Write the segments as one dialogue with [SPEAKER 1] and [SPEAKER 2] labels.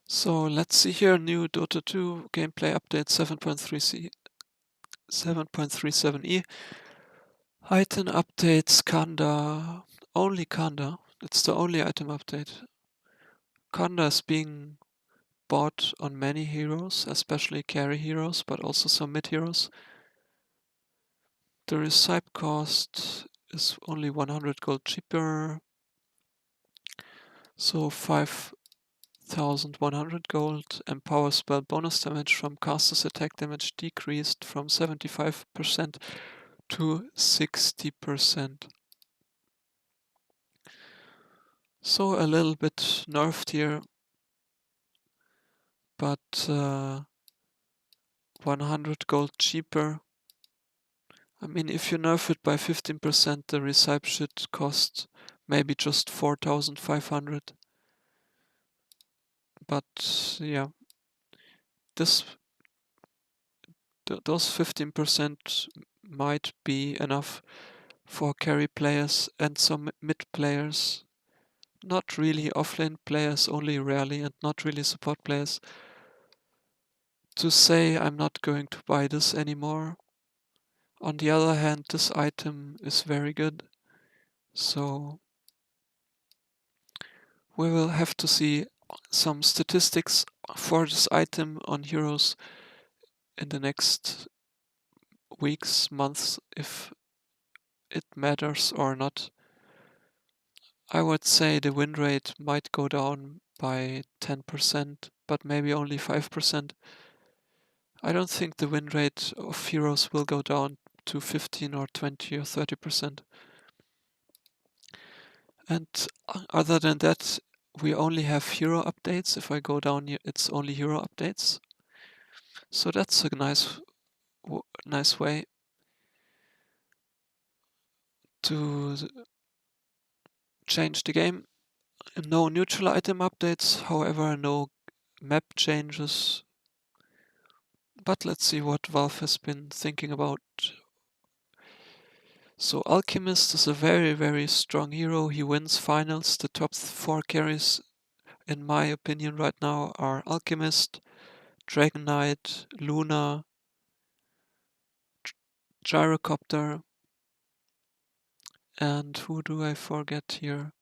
[SPEAKER 1] So let's see here, new Dota 2 gameplay update 7.37e. Item updates Kanda, only Kanda. It's the only item update. Kanda is being bought on many heroes, especially carry heroes, but also some mid heroes. The recipe cost is only 100 gold cheaper, so 5,100 gold. Empower spell bonus damage from caster's attack damage decreased from 75% to 60%. So a little bit nerfed here, but 100 gold cheaper. I mean, if you nerf it by 15%, the recipe should cost maybe just 4,500. But yeah, those 15% might be enough for carry players and some mid players. Not really offlane players, only rarely, and not really support players. To say I'm not going to buy this anymore. On the other hand, this item is very good, so we will have to see some statistics for this item on heroes in the next weeks, months, if it matters or not. I would say the win rate might go down by 10%, but maybe only 5%. I don't think the win rate of heroes will go down to 15 or 20 or 30%. And other than that, we only have hero updates. If I go down here, it's only hero updates. So that's a nice way to change the game. No neutral item updates, however, no map changes. But let's see what Valve has been thinking about. So Alchemist is a very strong hero. He wins finals. The top 4 carries, in my opinion, right now are Alchemist, Dragon Knight, Luna, Gyrocopter, and who do I forget here?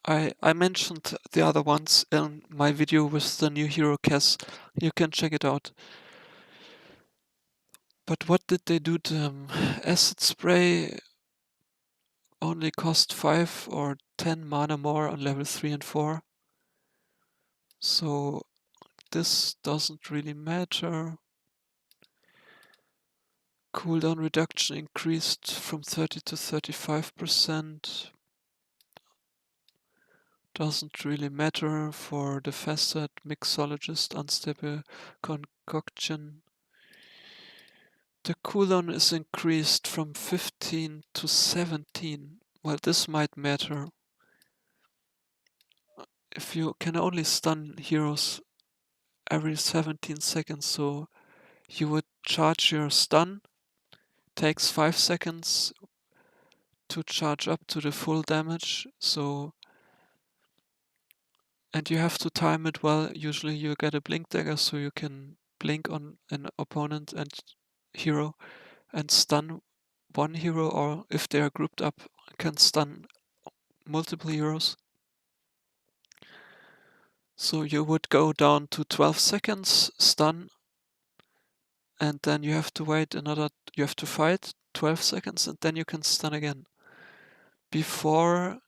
[SPEAKER 1] I mentioned the other ones in my video with the new hero Kess. You can check it out. But what did they do to him? Acid Spray only cost 5 or 10 mana more on level 3 and 4. So this doesn't really matter. Cooldown reduction increased from 30 to 35%. Doesn't really matter for the Facet, Mixologist, Unstable Concoction. The cooldown is increased from 15 to 17. Well, this might matter. If you can only stun heroes every 17 seconds, so you would charge your stun, takes 5 seconds to charge up to the full damage, and you have to time it well. Usually you get a blink dagger, so you can blink on an opponent and hero and stun one hero, or if they are grouped up, can stun multiple heroes. So you would go down to 12 seconds stun, and then you have to wait you have to fight 12 seconds, and then you can stun again. Before,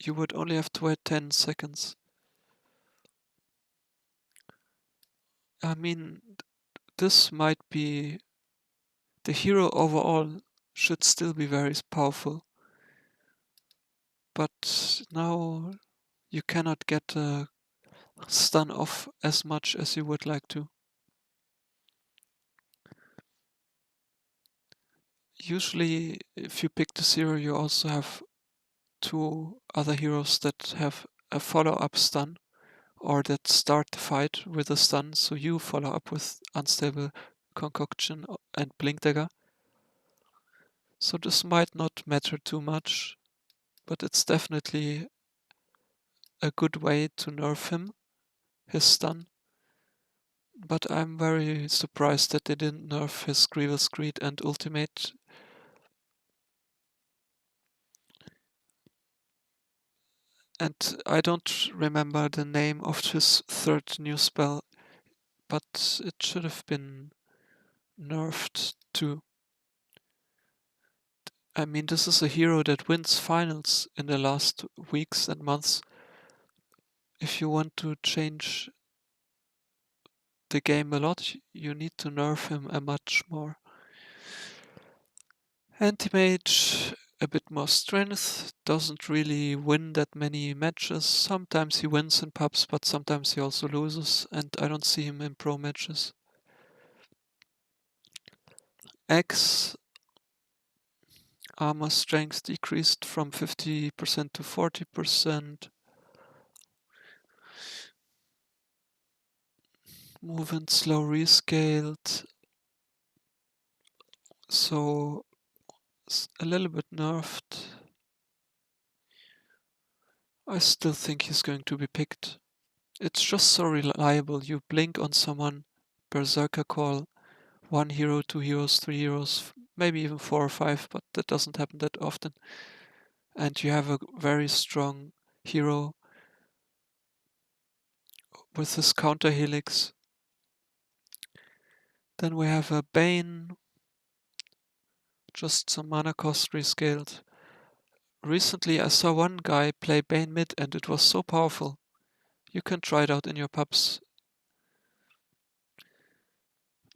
[SPEAKER 1] you would only have to wait 10 seconds. I mean, this might be... The hero overall should still be very powerful. But now you cannot get a stun off as much as you would like to. Usually, if you pick the hero, you also have 2 other heroes that have a follow-up stun, or that start the fight with a stun, so you follow up with Unstable Concoction and Blink Dagger. So this might not matter too much, but it's definitely a good way to nerf him, his stun. But I'm very surprised that they didn't nerf his Grievous Greed and ultimate. And I don't remember the name of his third new spell, but it should have been nerfed too. I mean, this is a hero that wins finals in the last weeks and months. If you want to change the game a lot, you need to nerf him a much more. Anti-Mage, a bit more strength, doesn't really win that many matches. Sometimes he wins in pubs, but sometimes he also loses, and I don't see him in pro matches. X, armor strength decreased from 50% to 40%. Movement slow rescaled. So a little bit nerfed. I still think he's going to be picked. It's just so reliable. You blink on someone, Berserker Call, 1 hero, 2 heroes, 3 heroes, maybe even 4 or 5, but that doesn't happen that often. And you have a very strong hero with his counter helix. Then we have a Bane, just some mana cost rescaled. Recently I saw one guy play Bane mid and it was so powerful. You can try it out in your pubs.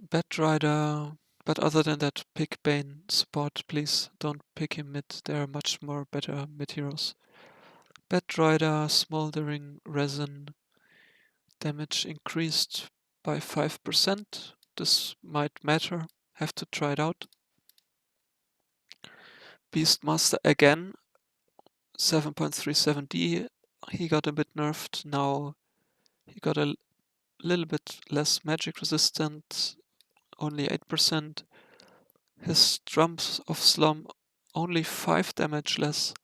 [SPEAKER 1] Batrider, but other than that, pick Bane support, please. Don't pick him mid, there are much more better mid heroes. Batrider, Smoldering Resin, damage increased by 5%. This might matter, have to try it out. Beastmaster again, 7.37D. He got a bit nerfed, now he got a little bit less magic resistant, only 8%. His Drums of Slum, only 5 damage less,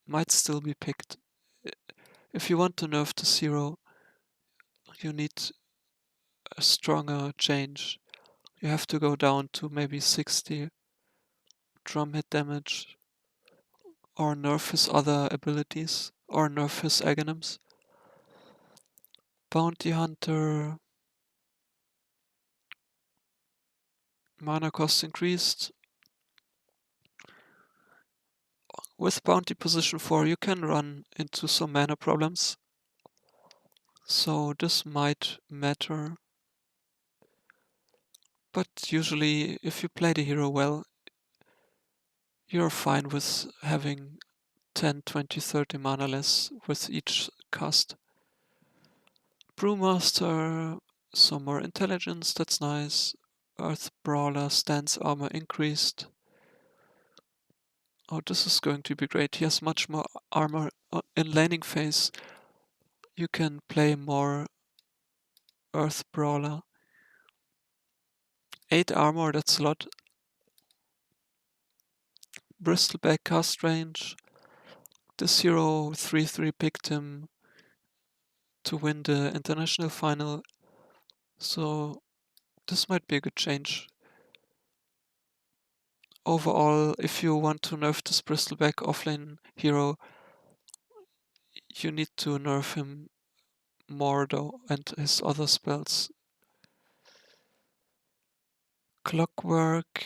[SPEAKER 1] might still be picked. If you want to nerf to 0, you need a stronger change. You have to go down to maybe 60 drum hit damage, or nerf his other abilities, or nerf his Aghanims. Bounty Hunter, mana cost increased. With Bounty position 4 you can run into some mana problems, so this might matter. But usually if you play the hero well, you're fine with having 10, 20, 30 mana less with each cast. Brewmaster, some more intelligence, that's nice. Earth Brawler, stance armor increased. Oh, this is going to be great. He has much more armor in laning phase. You can play more Earth Brawler. 8 armor, that's a lot. Bristleback cast range. This hero 3-3 picked him to win the international final, so this might be a good change. Overall, if you want to nerf this Bristleback offlane hero, you need to nerf him more though, and his other spells. Clockwork,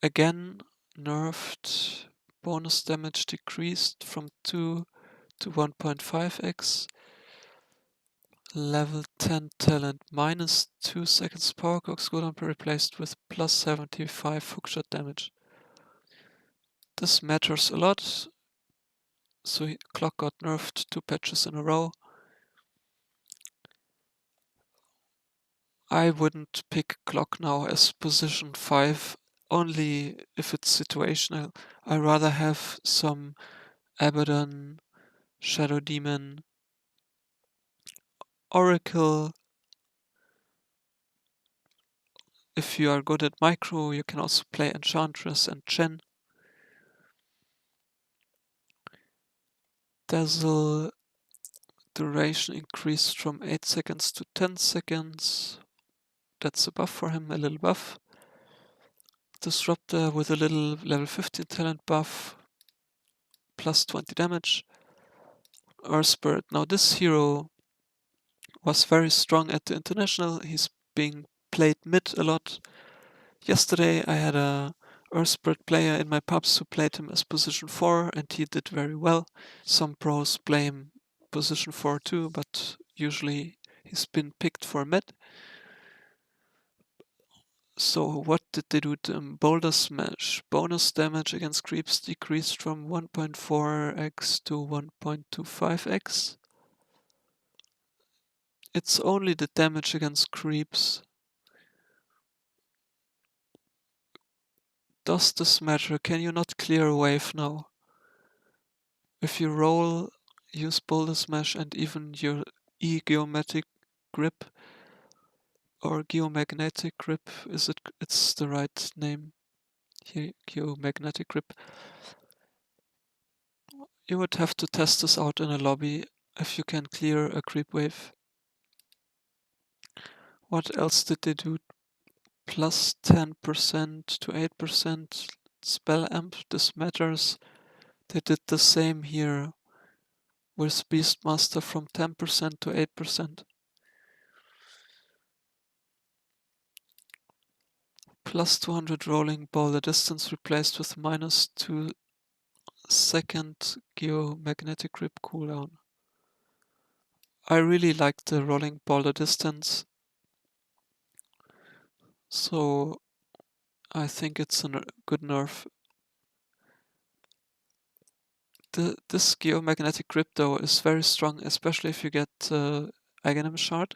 [SPEAKER 1] again nerfed. Bonus damage decreased from 2 to 1.5x. Level 10 talent, minus 2 seconds power cox cooldown replaced with plus 75 hookshot damage. This matters a lot. So Clock got nerfed 2 patches in a row. I wouldn't pick Clock now as position 5, only if it's situational. I'd rather have some Abaddon, Shadow Demon, Oracle. If you are good at micro, you can also play Enchantress and Chen. Dazzle duration increased from 8 seconds to 10 seconds. That's a buff for him, a little buff. Disruptor with a little level 15 talent buff, plus 20 damage. Earth Spirit. Now this hero was very strong at the international. He's being played mid a lot. Yesterday I had a Earth Spirit player in my pubs who played him as position 4 and he did very well. Some pros play him position 4 too, but usually he's been picked for mid. So what did they do to him? Boulder Smash. Bonus damage against creeps decreased from 1.4x to 1.25x. It's only the damage against creeps. Does this matter? Can you not clear a wave now? If you roll, use Boulder Smash and even your E-Geometric Grip or Geomagnetic Grip, it's the right name here, Geomagnetic Grip. You would have to test this out in a lobby if you can clear a creep wave. What else did they do? Plus 10% to 8% spell amp, this matters. They did the same here with Beastmaster from 10% to 8%. Plus 200 rolling ball, the distance replaced with minus 2 second geomagnetic grip cooldown. I really like the rolling boulder distance, so I think it's a good nerf. This geomagnetic grip though is very strong, especially if you get Aghanim Shard.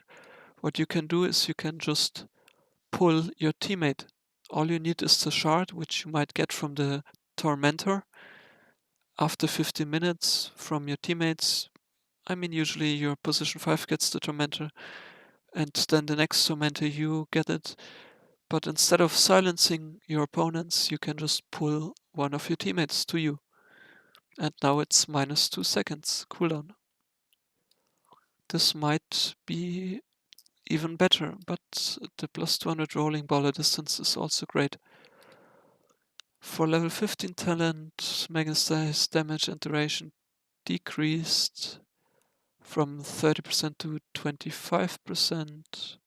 [SPEAKER 1] What you can do is you can just pull your teammate. All you need is the shard, which you might get from the Tormentor. After 15 minutes from your teammates, I mean usually your position 5 gets the Tormentor and then the next Tormentor you get it. But instead of silencing your opponents, you can just pull one of your teammates to you. And now it's minus 2 seconds cooldown. This might be even better, but the plus 200 rolling baller distance is also great. For level 15 talent, Mega Size damage and duration decreased from 30% to 25%.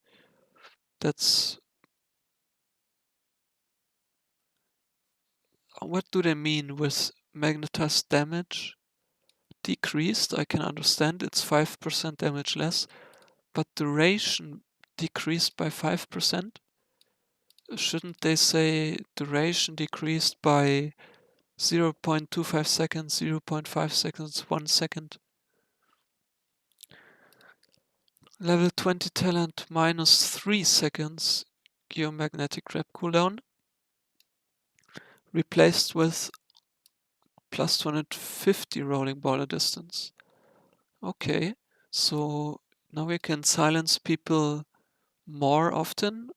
[SPEAKER 1] That's... What do they mean with magnetized damage? Decreased, I can understand, it's 5% damage less, but duration decreased by 5%? Shouldn't they say duration decreased by 0.25 seconds, 0.5 seconds, 1 second? Level 20 talent minus 3 seconds geomagnetic grab cooldown, replaced with plus 250 rolling baller distance. Okay, so now we can silence people more often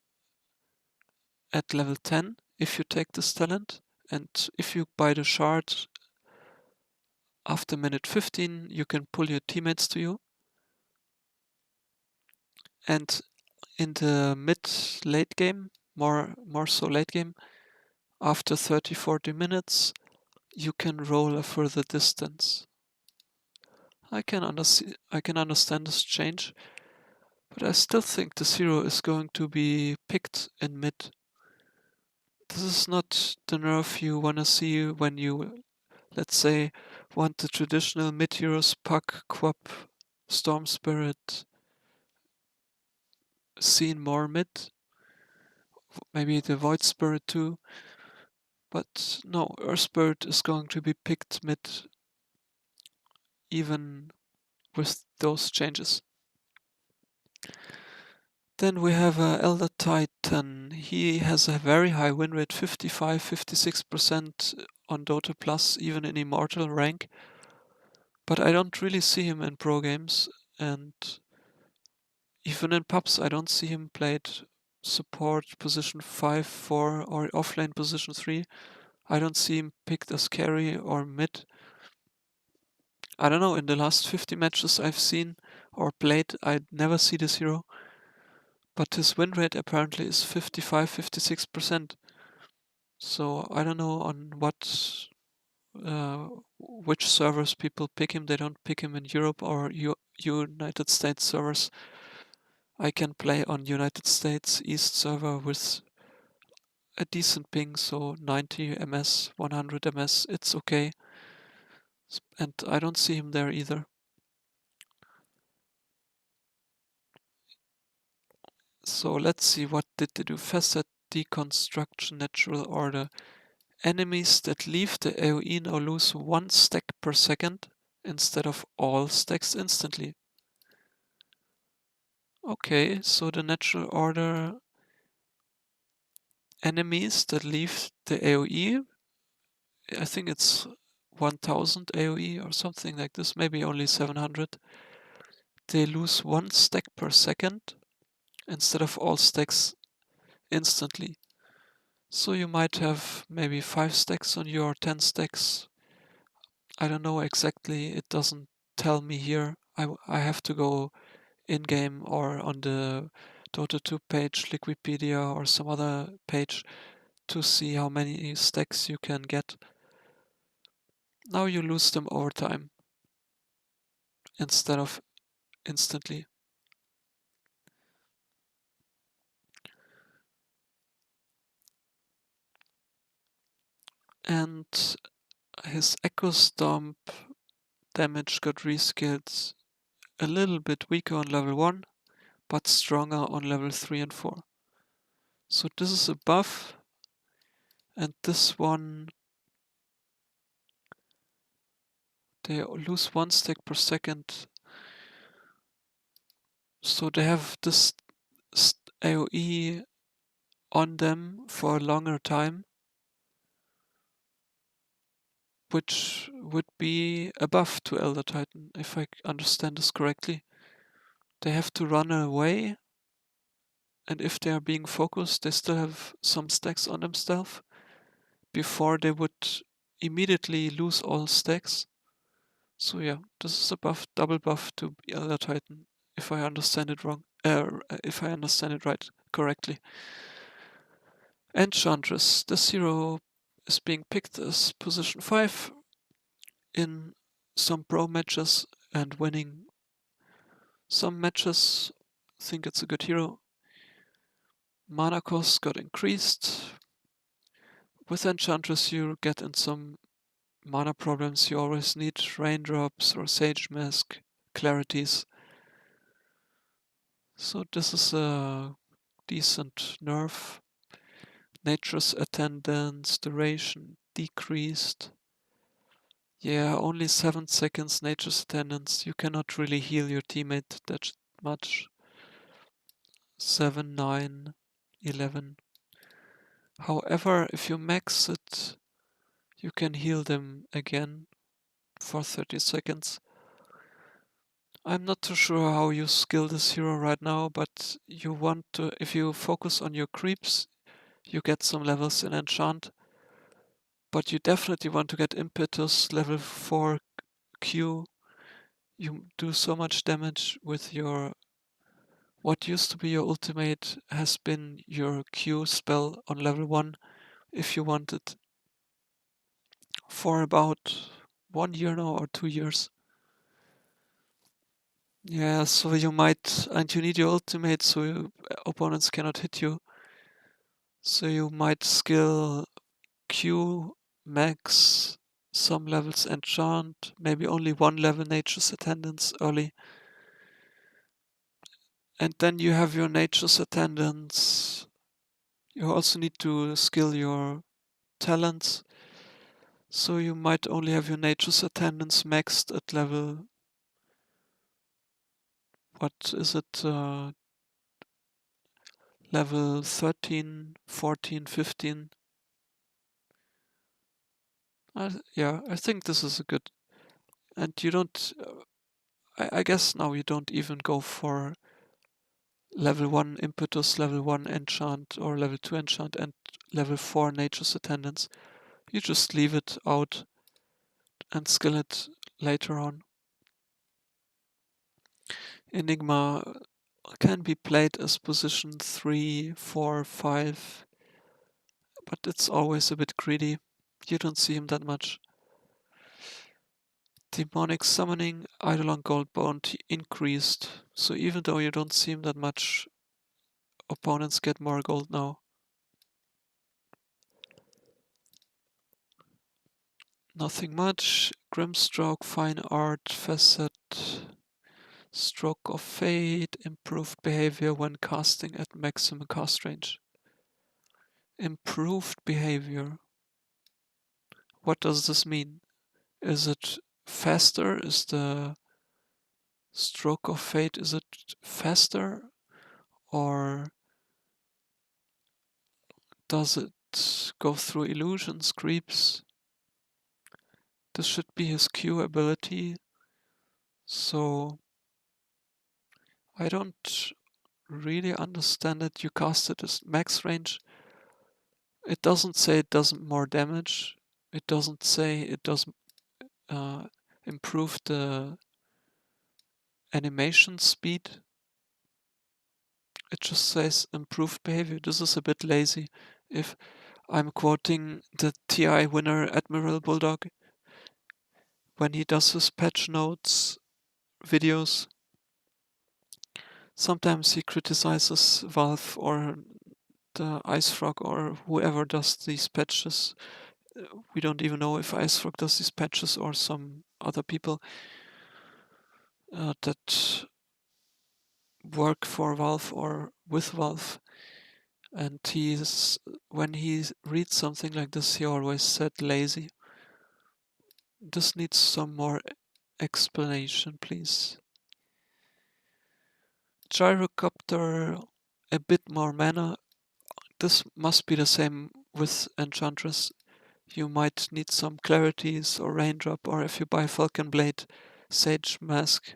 [SPEAKER 1] at level 10 if you take this talent, and if you buy the shard after minute 15 you can pull your teammates to you. And in the mid-late game, more so late game, after 30-40 minutes you can roll a further distance. I can understand this change, but I still think this hero is going to be picked in mid. This is not the nerf you wanna see when you, let's say, want the traditional mid heroes Puck, Quap, Storm Spirit seen more mid. Maybe the Void Spirit too. But no, Earth Spirit is going to be picked mid even with those changes. Then we have Elder Titan. He has a very high win rate, 55-56% on Dota Plus, even in Immortal rank. But I don't really see him in pro games, and even in pubs I don't see him played support position 5, 4 or offlane position 3. I don't see him picked as carry or mid. I don't know, in the last 50 matches I've seen or played, I never see this hero. But his win rate apparently is 55-56%. So I don't know on which servers people pick him. They don't pick him in Europe or United States servers. I can play on United States East server with a decent ping, so 90 ms, 100 ms, it's okay. And I don't see him there either. So let's see, what did they do? Facet, deconstruction, natural order. Enemies that leave the AoE now lose 1 stack per second instead of all stacks instantly. Okay, so the natural order enemies that leave the AoE, I think it's 1000 AoE or something like this, maybe only 700. They lose 1 stack per second instead of all stacks instantly. So you might have maybe 5 stacks on you or 10 stacks. I don't know exactly, it doesn't tell me here. I have to go in-game or on the Dota 2 page, Liquipedia or some other page to see how many stacks you can get. Now you lose them over time instead of instantly. And his Echo Stomp damage got rescaled a little bit weaker on level 1, but stronger on level 3 and 4. So this is a buff, and this one, they lose 1 stack per second. So they have this AoE on them for a longer time, which would be a buff to Elder Titan, if I understand this correctly. They have to run away, and if they are being focused, they still have some stacks on themselves before they would immediately lose all stacks. So yeah, this is a buff, double buff to Elder Titan, if I understand it wrong. If I understand it right, correctly. Enchantress. This hero is being picked as position 5 in some pro matches and winning some matches. I think it's a good hero. Mana cost got increased. With Enchantress you get in some mana problems. You always need Raindrops or Sage Mask, Clarities. So this is a decent nerf. Nature's Attendance, duration decreased. Yeah, only 7 seconds Nature's Attendance. You cannot really heal your teammate that much. 7, 9, 11. However, if you max it, you can heal them again for 30 seconds. I'm not too sure how you skill this hero right now, but you want to, if you focus on your creeps, you get some levels in enchant. But you definitely want to get impetus level 4 Q. You do so much damage with your, what used to be your ultimate has been your Q spell on level 1 if you want it, for about 1 year now or 2 years. Yeah, so you might, and you need your ultimate so your opponents cannot hit you. So you might skill Q, max, some levels enchant, maybe only 1 level Nature's Attendance early. And then you have your Nature's Attendance. You also need to skill your talents. So you might only have your Nature's Attendance maxed at level, what is it, level 13, 14, 15. Yeah, I think this is a good, and you don't, I guess now you don't even go for level 1 impetus, level 1 enchant, or level 2 enchant, and level 4 Nature's Attendance. You just leave it out and skill it later on. Enigma can be played as position 3, 4, 5, but it's always a bit greedy. You don't see him that much. Demonic Summoning, Eidolon Gold Bounty increased, so even though you don't see him that much, opponents get more gold now. Nothing much. Grimstroke, Fine Art, Facet, Stroke of Fate, improved behavior when casting at maximum cast range. Improved behavior. What does this mean? Is it faster? Is the Stroke of Fate, is it faster? Or does it go through illusions, creeps? This should be his Q ability. So I don't really understand it. You cast it as max range. It doesn't say it does more damage. It doesn't say it does improve the animation speed. It just says improved behavior. This is a bit lazy. If I'm quoting the TI winner Admiral Bulldog when he does his patch notes videos, sometimes he criticizes Valve or the Ice Frog or whoever does these patches. We don't even know if Ice Frog does these patches or some other people that work for Valve or with Valve. And when he reads something like this, he always said lazy. This needs some more explanation, please. Gyrocopter, a bit more mana. This must be the same with Enchantress. You might need some clarities or raindrop, or if you buy Falcon Blade, Sage Mask.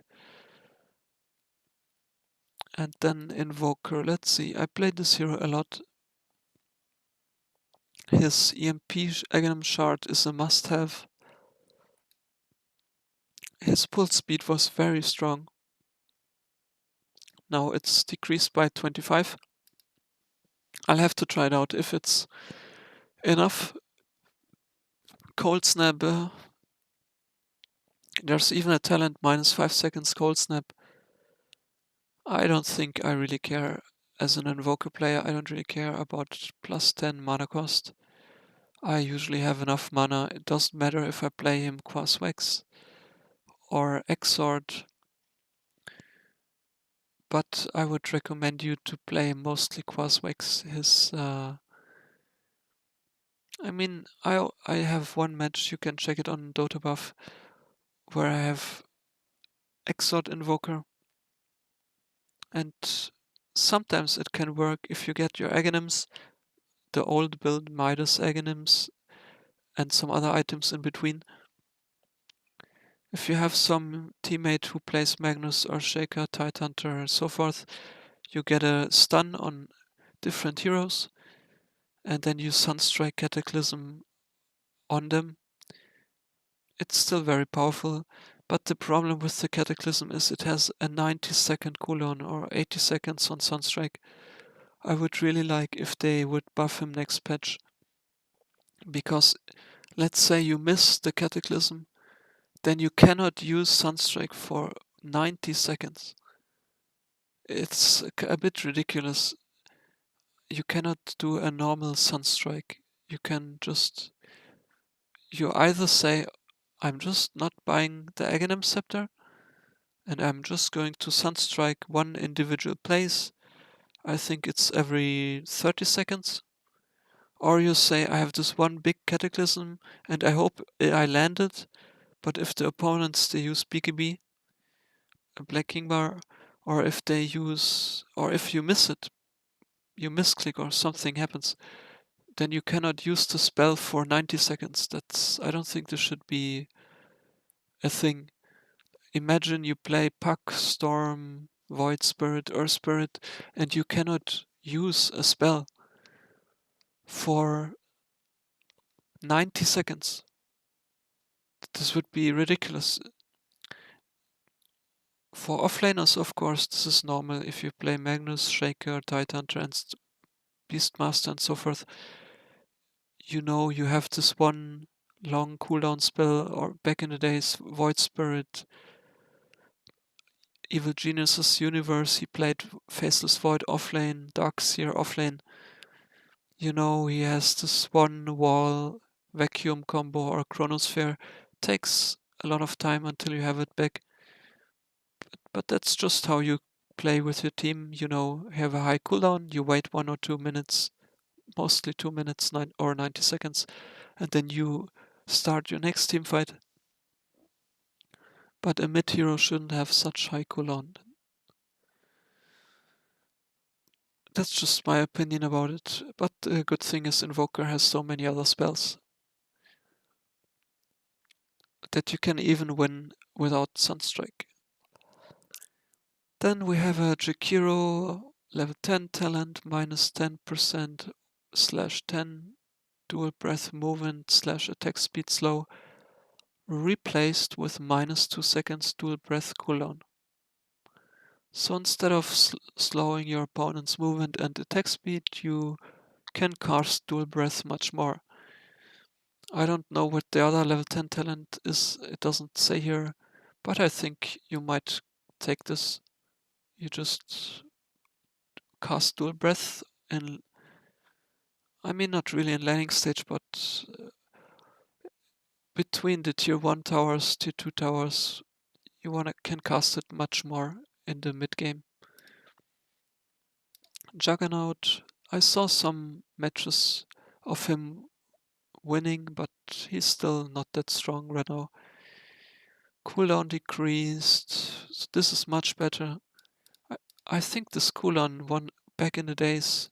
[SPEAKER 1] And then Invoker. Let's see, I played this hero a lot. His EMP Aghanim Shard is a must-have. His pull speed was very strong. Now it's decreased by 25. I'll have to try it out if it's enough. Cold Snap. There's even a talent -5 seconds Cold Snap. I don't think I really care. As an Invoker player, I don't really care about +10 mana cost. I usually have enough mana. It doesn't matter if I play him Quaswex or Exort, but I would recommend you to play mostly Quaswex. I have one match, you can check it on Dota Buff, where I have Exort Invoker, and sometimes it can work if you get your Aghanims, the old build Midas Aghanims, and some other items in between. If you have some teammate who plays Magnus or Shaker, Tidehunter, and so forth, you get a stun on different heroes, and then you Sunstrike Cataclysm on them. It's still very powerful, but the problem with the Cataclysm is it has a 90-second cooldown or 80 seconds on Sunstrike. I would really like if they would buff him next patch, because let's say you miss the Cataclysm, then you cannot use Sunstrike for 90 seconds. It's a bit ridiculous. You cannot do a normal Sunstrike. You either say, I'm just not buying the Aghanim Scepter, and I'm just going to Sunstrike one individual place. I think it's every 30 seconds. Or you say, I have this one big Cataclysm, and I hope I land it, but if the opponents, they use BKB, a Black King Bar, or if you miss it, you misclick or something happens, then you cannot use the spell for 90 seconds. I don't think this should be a thing. Imagine you play Puck, Storm, Void Spirit, Earth Spirit, and you cannot use a spell for 90 seconds. This would be ridiculous. For offlaners, of course, this is normal. If you play Magnus, Shaker, Titan, Trance, Beastmaster, and so forth, you know you have this one long cooldown spell, or back in the days, Void Spirit, Evil Genius's Universe, he played Faceless Void offlane, Darkseer offlane. You know, he has this one wall vacuum combo or chronosphere. Takes a lot of time until you have it back. But that's just how you play with your team. You know, have a high cooldown, you wait 1 or 2 minutes, mostly 2 minutes or 90 seconds, and then you start your next team fight. But a mid hero shouldn't have such high cooldown. That's just my opinion about it. But the good thing is Invoker has so many other spells that you can even win without Sunstrike. Then we have a Jakiro level 10 talent, minus 10% /10 dual breath movement / attack speed slow, replaced with minus 2 seconds dual breath cooldown. So instead of slowing your opponent's movement and attack speed, you can cast dual breath much more. I don't know what the other level 10 talent is, it doesn't say here, but I think you might take this. You just cast dual breath in, I mean not really in landing stage, but between the tier 1 towers, tier 2 towers, you can cast it much more in the mid game. Juggernaut, I saw some matches of him winning, but he's still not that strong right now. Cooldown decreased, so this is much better. I think this cooldown one back in the days,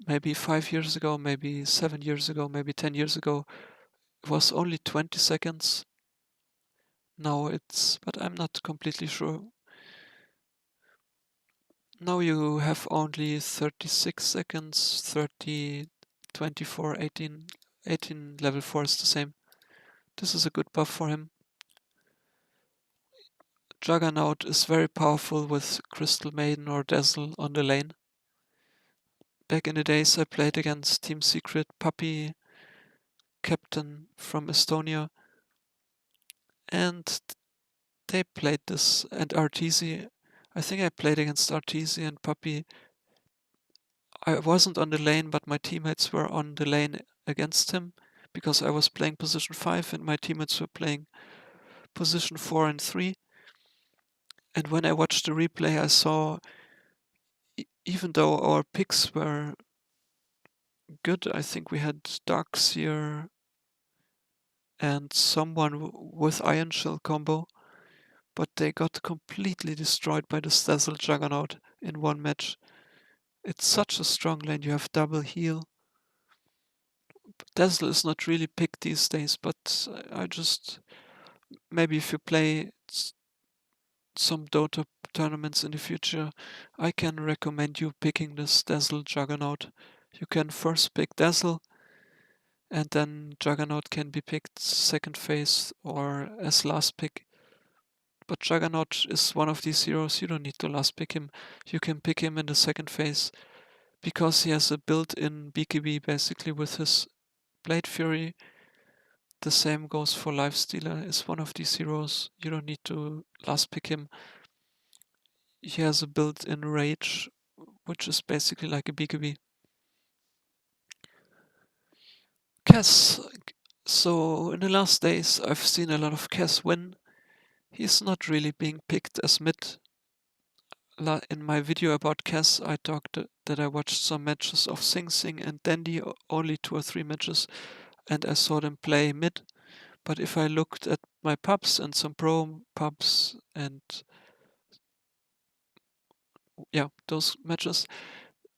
[SPEAKER 1] maybe 5 years ago, maybe 7 years ago, maybe 10 years ago, it was only 20 seconds. Now but I'm not completely sure. Now you have only 36 seconds, 30, 24, 18. 18 level 4 is the same. This is a good buff for him. Juggernaut is very powerful with Crystal Maiden or Dazzle on the lane. Back in the days I played against Team Secret, Puppy, Captain from Estonia, and they played this, and Arteezy. I think I played against Arteezy and Puppy. I wasn't on the lane, but my teammates were on the lane against him because I was playing position 5 and my teammates were playing position 4 and 3. And when I watched the replay, I saw, even though our picks were good, I think we had Darkseer and someone with Iron Shell combo, but they got completely destroyed by the Dazzle Juggernaut in one match. It's such a strong lane, you have double heal. Dazzle is not really picked these days, but I just, maybe if you play some Dota tournaments in the future, I can recommend you picking this Dazzle Juggernaut. You can first pick Dazzle, and then Juggernaut can be picked second phase or as last pick. But Juggernaut is one of these heroes, you don't need to last pick him. You can pick him in the second phase because he has a built-in BKB basically with his Blade Fury. The same goes for Lifestealer, is one of these heroes. You don't need to last pick him. He has a built-in Rage, which is basically like a BKB. Cass. So in the last days I've seen a lot of Cass win. He's not really being picked as mid. In my video about Cass I talked that I watched some matches of Sing Sing and Dandy, only 2 or 3 matches, and I saw them play mid. But if I looked at my pubs and some pro pubs and yeah, those matches,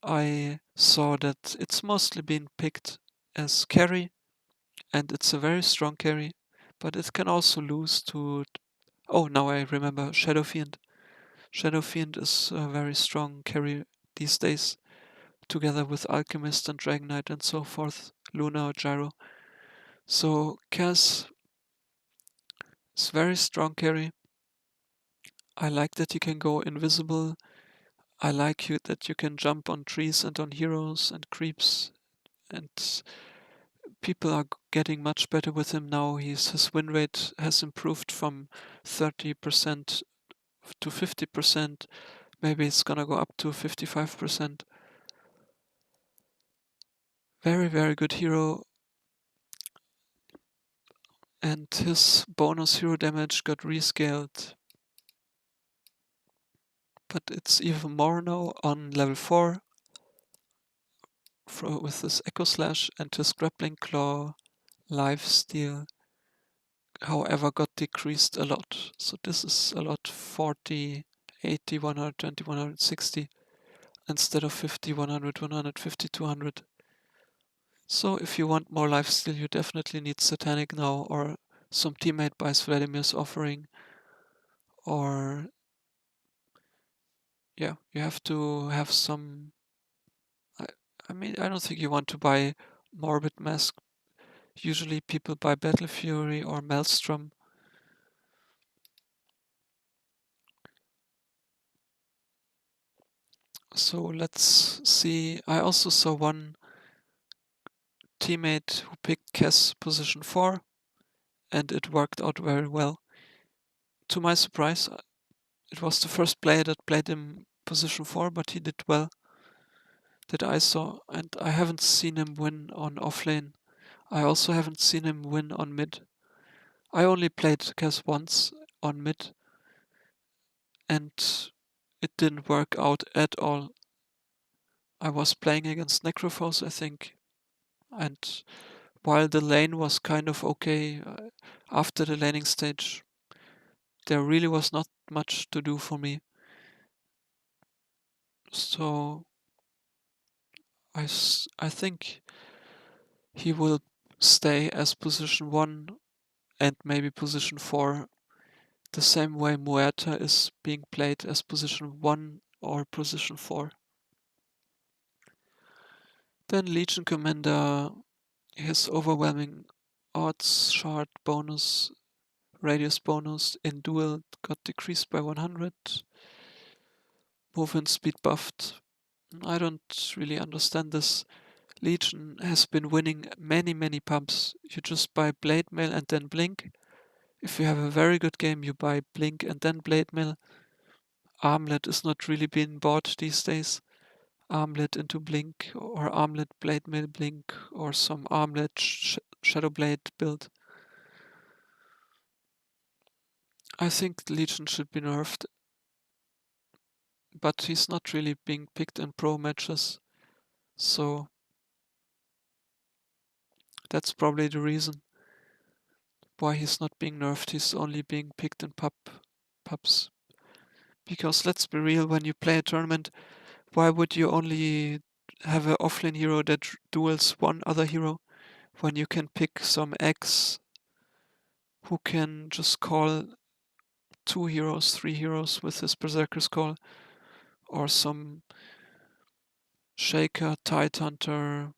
[SPEAKER 1] I saw that it's mostly been picked as carry, and it's a very strong carry, but it can also lose to. Oh, now I remember Shadow Fiend. Shadow Fiend is a very strong carry these days, together with Alchemist and Dragon Knight and so forth, Luna or Gyro. So Cass is very strong carry. I like that you can go invisible. I like that you can jump on trees and on heroes and creeps, and people are getting much better with him now. His win rate has improved from 30% to 50%. Maybe it's gonna go up to 55%. Very, very good hero. And his bonus hero damage got rescaled. But it's even more now on level 4 with his Echo Slash, and his Grappling Claw lifesteal, however, got decreased a lot. So this is a lot: 40, 80, 120, 160 instead of 50, 100, 150, 200. So if you want more lifesteal, you definitely need Satanic now, or some teammate buys Vladimir's offering, or yeah, you have to have some. I mean, I don't think you want to buy Morbid Mask. Usually people buy Battle Fury or Maelstrom. So let's see. I also saw one teammate who picked Kess position 4, and it worked out very well. To my surprise, it was the first player that played him position 4, but he did well that I saw, and I haven't seen him win on offlane. I also haven't seen him win on mid. I only played Kess once on mid, and it didn't work out at all. I was playing against Necrophos, I think, and while the lane was kind of okay, after the laning stage, there really was not much to do for me. So I think he will stay as position 1 and maybe position 4, the same way Muerta is being played as position 1 or position 4. Then Legion Commander, his overwhelming odds shard bonus, radius bonus in duel got decreased by 100. Movement speed buffed. I don't really understand this. Legion has been winning many pubs. You just buy Blade Mail and then Blink. If you have a very good game, you buy Blink and then Blade Mail. Armlet is not really being bought these days. Armlet into Blink, or Armlet Blade Mail Blink, or some Armlet Shadow Blade build. I think Legion should be nerfed, but he's not really being picked in pro matches, so that's probably the reason why he's not being nerfed. He's only being picked in pubs. Because let's be real, when you play a tournament, why would you only have an offlane hero that duels one other hero when you can pick some X who can just call 2 heroes, 3 heroes with his Berserker's Call, or some Shaker, Tide Hunter,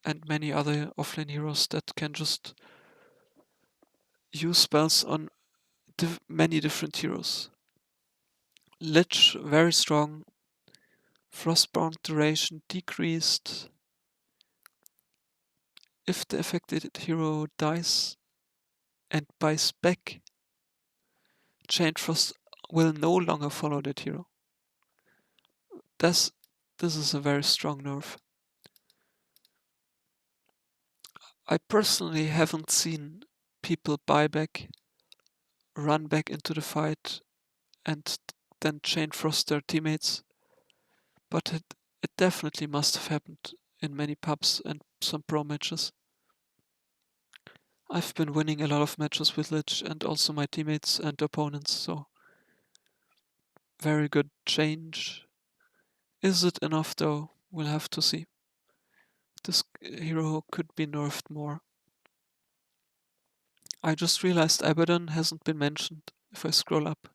[SPEAKER 1] and many other offlane heroes that can just use spells on many different heroes. Lich, very strong. Frostbound duration decreased. If the affected hero dies and buys back, Chained Frost will no longer follow that hero. This is a very strong nerf. I personally haven't seen people buy back, run back into the fight, and then Chain Frost their teammates, but it definitely must have happened in many pubs and some pro matches. I've been winning a lot of matches with Lich and also my teammates and opponents, so very good change. Is it enough though? We'll have to see. This hero could be nerfed more. I just realized Abaddon hasn't been mentioned if I scroll up.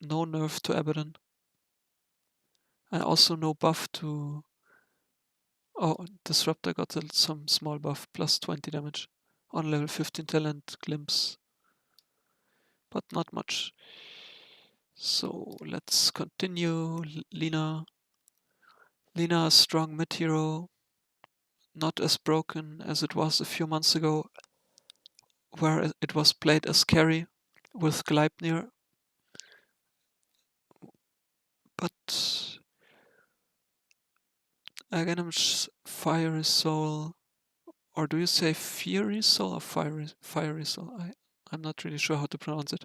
[SPEAKER 1] No nerf to Abaddon. And also no buff to... Oh, Disruptor got some small buff, plus 20 damage on level 15 talent Glimpse. but not much. So let's continue. Lina. Lina, a strong mid hero, not as broken as it was a few months ago, where it was played as carry with Gleipnir. But Aghanim's Fiery Soul, or do you say Fiery Soul or Fiery Soul? I'm not really sure how to pronounce it.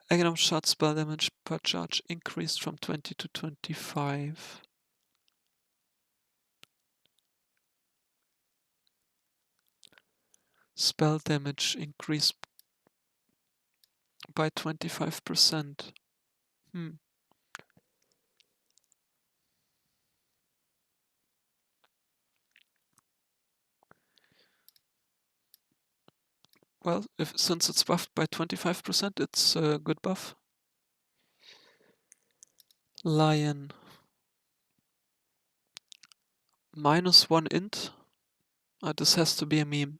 [SPEAKER 1] Aghanim shot spell damage per charge increased from 20 to 25. Spell damage increased by 25%. Well, since it's buffed by 25%, it's a good buff. Lion. -1 int. This has to be a meme.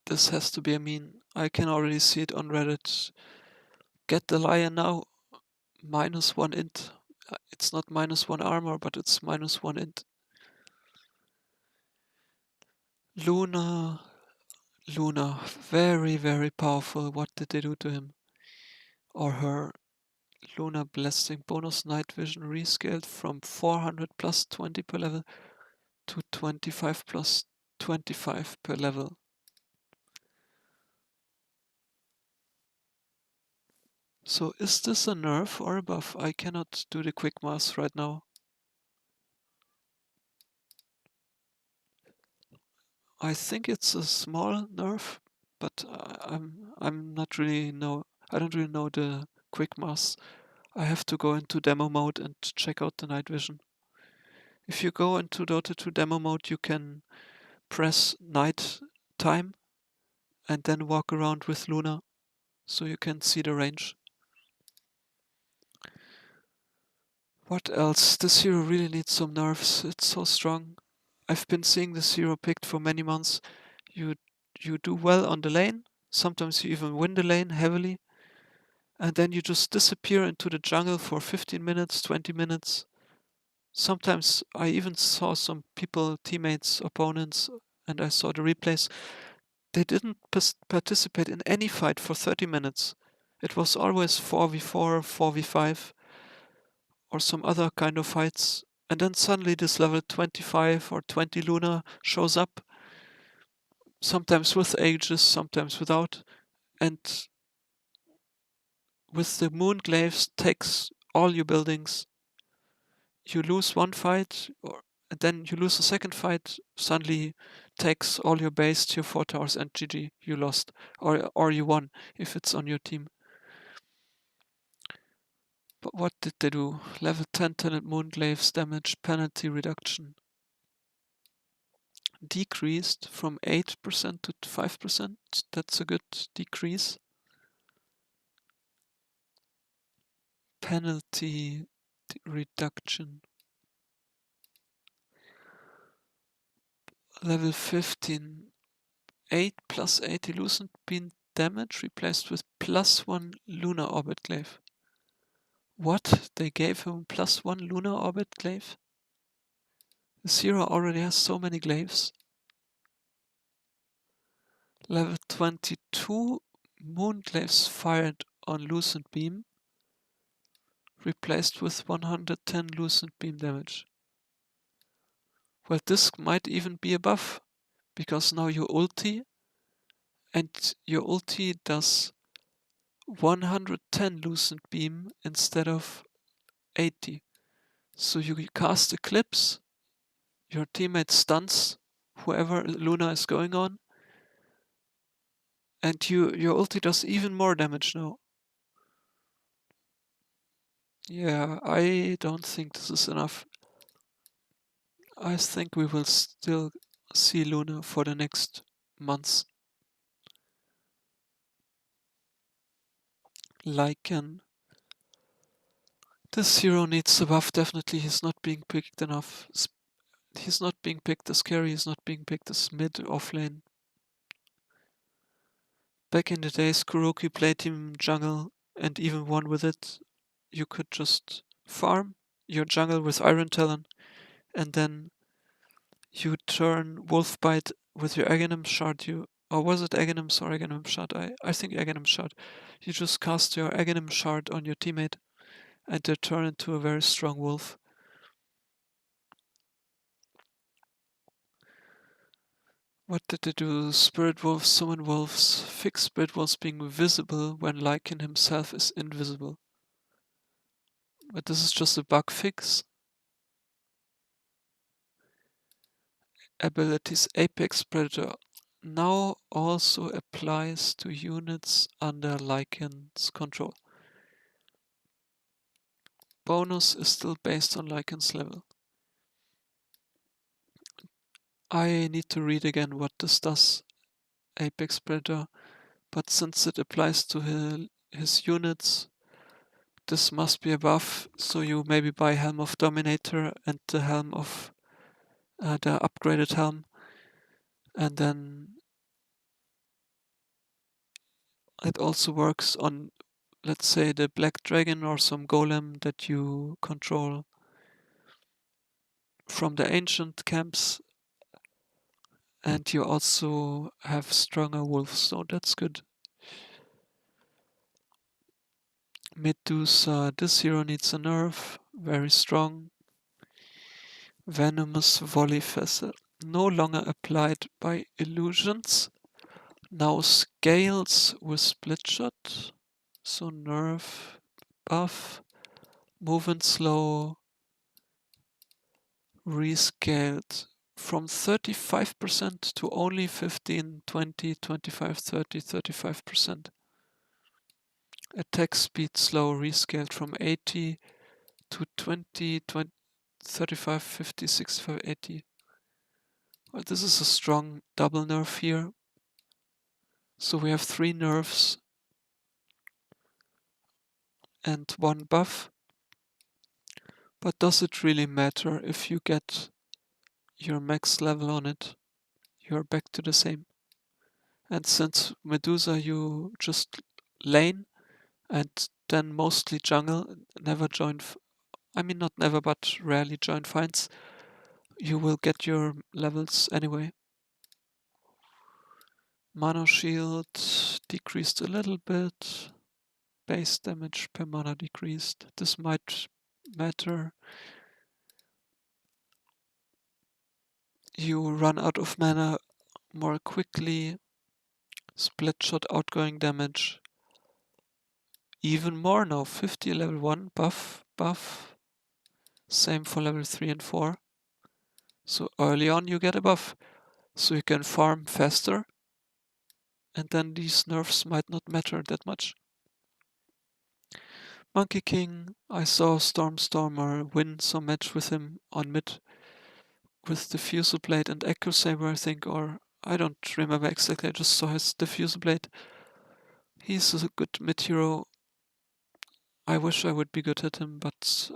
[SPEAKER 1] This has to be a meme. I can already see it on Reddit. Get the lion now. -1 int. It's not -1 armor, but it's -1 int. Luna. Luna. Very, very powerful. What did they do to him? Or her? Luna Blessing. Bonus night vision rescaled from 400 plus 20 per level to 25 plus 25 per level. So is this a nerf or a buff? I cannot do the quick math right now. I think it's a small nerf, but I'm not really know. I don't really know the quick math. I have to go into demo mode and check out the night vision. If you go into Dota 2 demo mode, you can press night time and then walk around with Luna, so you can see the range. What else? This hero really needs some nerfs. It's so strong. I've been seeing this hero picked for many months. You do well on the lane. Sometimes you even win the lane heavily. And then you just disappear into the jungle for 15 minutes, 20 minutes. Sometimes I even saw some people, teammates, opponents, and I saw the replays. They didn't participate in any fight for 30 minutes. It was always 4v4, 4v5, or some other kind of fights. And then suddenly this level 25 or 20 Luna shows up, sometimes with Aegis, sometimes without, and with the moon glaives takes all your buildings. You lose one fight, and then you lose a second fight, suddenly takes all your base to your 4 towers and GG, you lost. Or you won, if it's on your team. But what did they do? Level 10 Tenant Moonglaves damage penalty reduction. Decreased from 8% to 5%. That's a good decrease. Penalty reduction. Level 15. 8 plus 8 Illusion Beam damage replaced with +1 Lunar Orbit Glaive. What? They gave him +1 Lunar Orbit Glaive? This hero already has so many glaives. Level 22 Moon Glaives fired on Lucent Beam, replaced with 110 Lucent Beam damage. Well, this might even be a buff, because now you ulti, and your ulti does 110 Lucent Beam instead of 80. So you cast Eclipse, your teammate stuns whoever Luna is going on, and your ulti does even more damage now. Yeah, I don't think this is enough. I think we will still see Luna for the next months. Lycan. This hero needs a buff, definitely. He's not being picked enough. He's not being picked as carry, he's not being picked as mid offlane. Back in the days, Kuroki played Team Jungle and even won with it. You could just farm your jungle with Iron Talon and then you turn Wolfbite with your Aghanim Shard. Or was it Aghanims or Aghanim Shard? I think Aghanim Shard. You just cast your Aghanim Shard on your teammate and they turn into a very strong wolf. What did they do? Spirit Wolves, Summon Wolves, fix Spirit Wolves being visible when Lycan himself is invisible. But this is just a bug fix. Abilities Apex Predator now also applies to units under Lycan's control. Bonus is still based on Lycan's level. I need to read again what this does, Apex Predator, but since it applies to his units, this must be a buff, so you maybe buy Helm of Dominator and the Helm of the upgraded helm, and then it also works on, let's say, the Black Dragon or some golem that you control from the ancient camps, and you also have stronger wolves, so that's good. Medusa, this hero needs a nerf, very strong. Venomous Volley Vessel, no longer applied by illusions, now scales with split shot, so nerf, buff, movement slow, rescaled from 35% to only 15, 20, 25, 30, 35%. Attack speed slow rescaled from 80 to 20, 20 35, 50, 65, 80. Well, this is a strong double nerf here. So we have 3 nerfs and 1 buff. But does it really matter if you get your max level on it? You're back to the same. And since Medusa you just lane and then mostly jungle, never join, I mean not never but rarely join fights, you will get your levels anyway. Mana shield decreased a little bit. Base damage per mana decreased. This might matter. You run out of mana more quickly. Split shot outgoing damage. Even more now. 50 level 1 buff, buff. Same for level 3 and 4. So early on you get a buff. So you can farm faster. And then these nerfs might not matter that much. Monkey King, I saw Stormstormer win some match with him on mid with Diffusal Blade and Echo Saber, I think, or I don't remember exactly, I just saw his Diffusal Blade. He's a good mid hero. I wish I would be good at him, but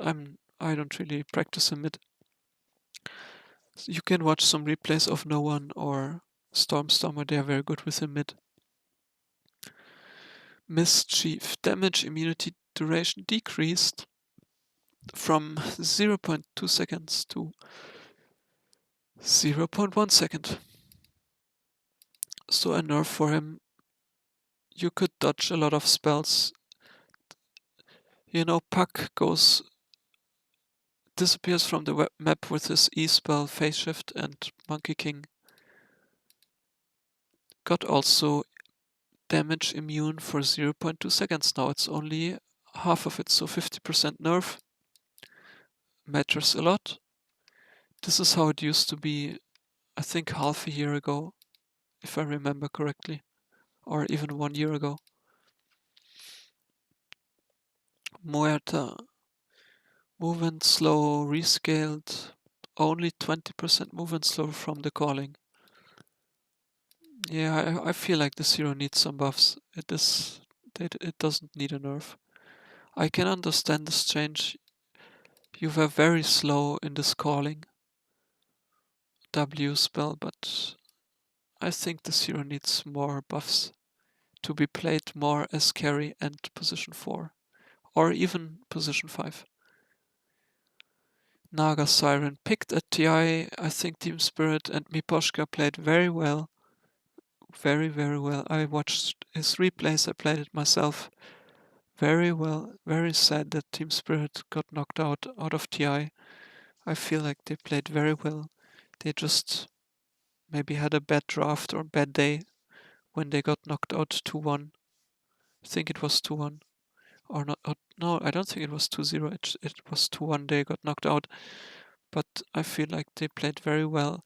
[SPEAKER 1] I don't really practice him mid. You can watch some replays of No One or Stormstormer, they are very good with him mid. Mischief, damage immunity duration decreased from 0.2 seconds to 0.1 second. So a nerf for him. You could dodge a lot of spells. You know, Puck disappears from the map with his E-spell, Phase Shift, and Monkey King got also damage immune for 0.2 seconds. Now it's only half of it, so 50% nerf matters a lot. This is how it used to be, I think half a year ago, if I remember correctly, or even 1 year ago. Muerta, movement slow, rescaled, only 20% movement slow from the calling. Yeah, I feel like this hero needs some buffs. It doesn't need a nerf. I can understand this change. You were very slow in this calling W spell, but I think this hero needs more buffs to be played more as carry and position 4, or even position 5. Naga Siren picked at TI. I think Team Spirit and Miposhka played very well. Very, very well. I watched his replays, I played it myself. Very well. Very sad that Team Spirit got knocked out of TI. I feel like they played very well. They just maybe had a bad draft or bad day when they got knocked out 2-1. I think it was 2-1. Or not. No, I don't think it was 2-0. It was 2-1. They got knocked out. But I feel like they played very well.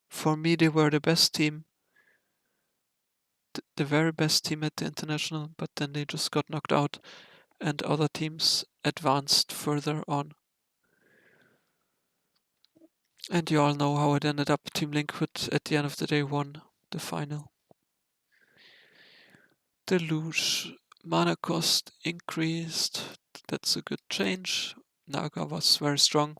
[SPEAKER 1] For me, they were the best team. The very best team at the international, but then they just got knocked out and other teams advanced further on. And you all know how it ended up. Team Liquid at the end of the day won the final. The luge mana cost increased. That's a good change. Naga was very strong.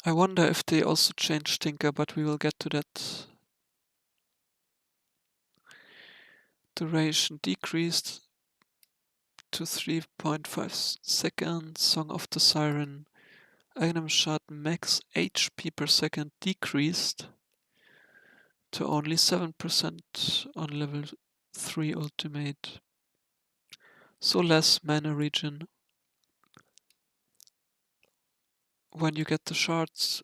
[SPEAKER 1] I wonder if they also changed Tinker, but we will get to that. Duration decreased to 3.5 seconds. Song of the Siren. Item shot max HP per second decreased to only 7% on level 3 ultimate. So less mana regen when you get the shards.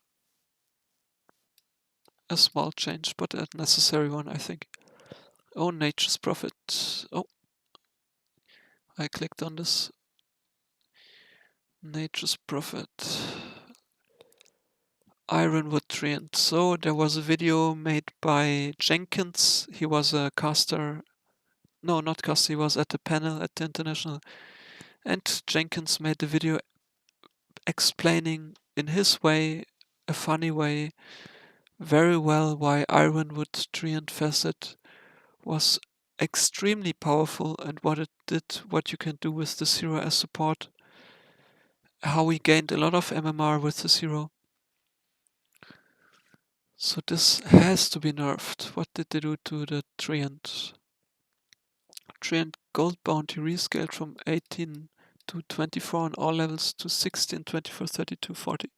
[SPEAKER 1] A small change, but a necessary one, I think. Oh, Nature's Prophet. Oh, I clicked on this. Nature's Prophet. Ironwood Treant. So there was a video made by Jenkins. He was a caster. No, not caster. He was at the panel at the international. And Jenkins made the video explaining in his way, a funny way, very well why Ironwood Treant Facet was extremely powerful and what it did, what you can do with the Zero as support. How we gained a lot of MMR with the Zero. So this has to be nerfed. What did they do to the Treant? Treant Gold Bounty rescaled from 18 to 24 on all levels to 16, 24, 32, 40.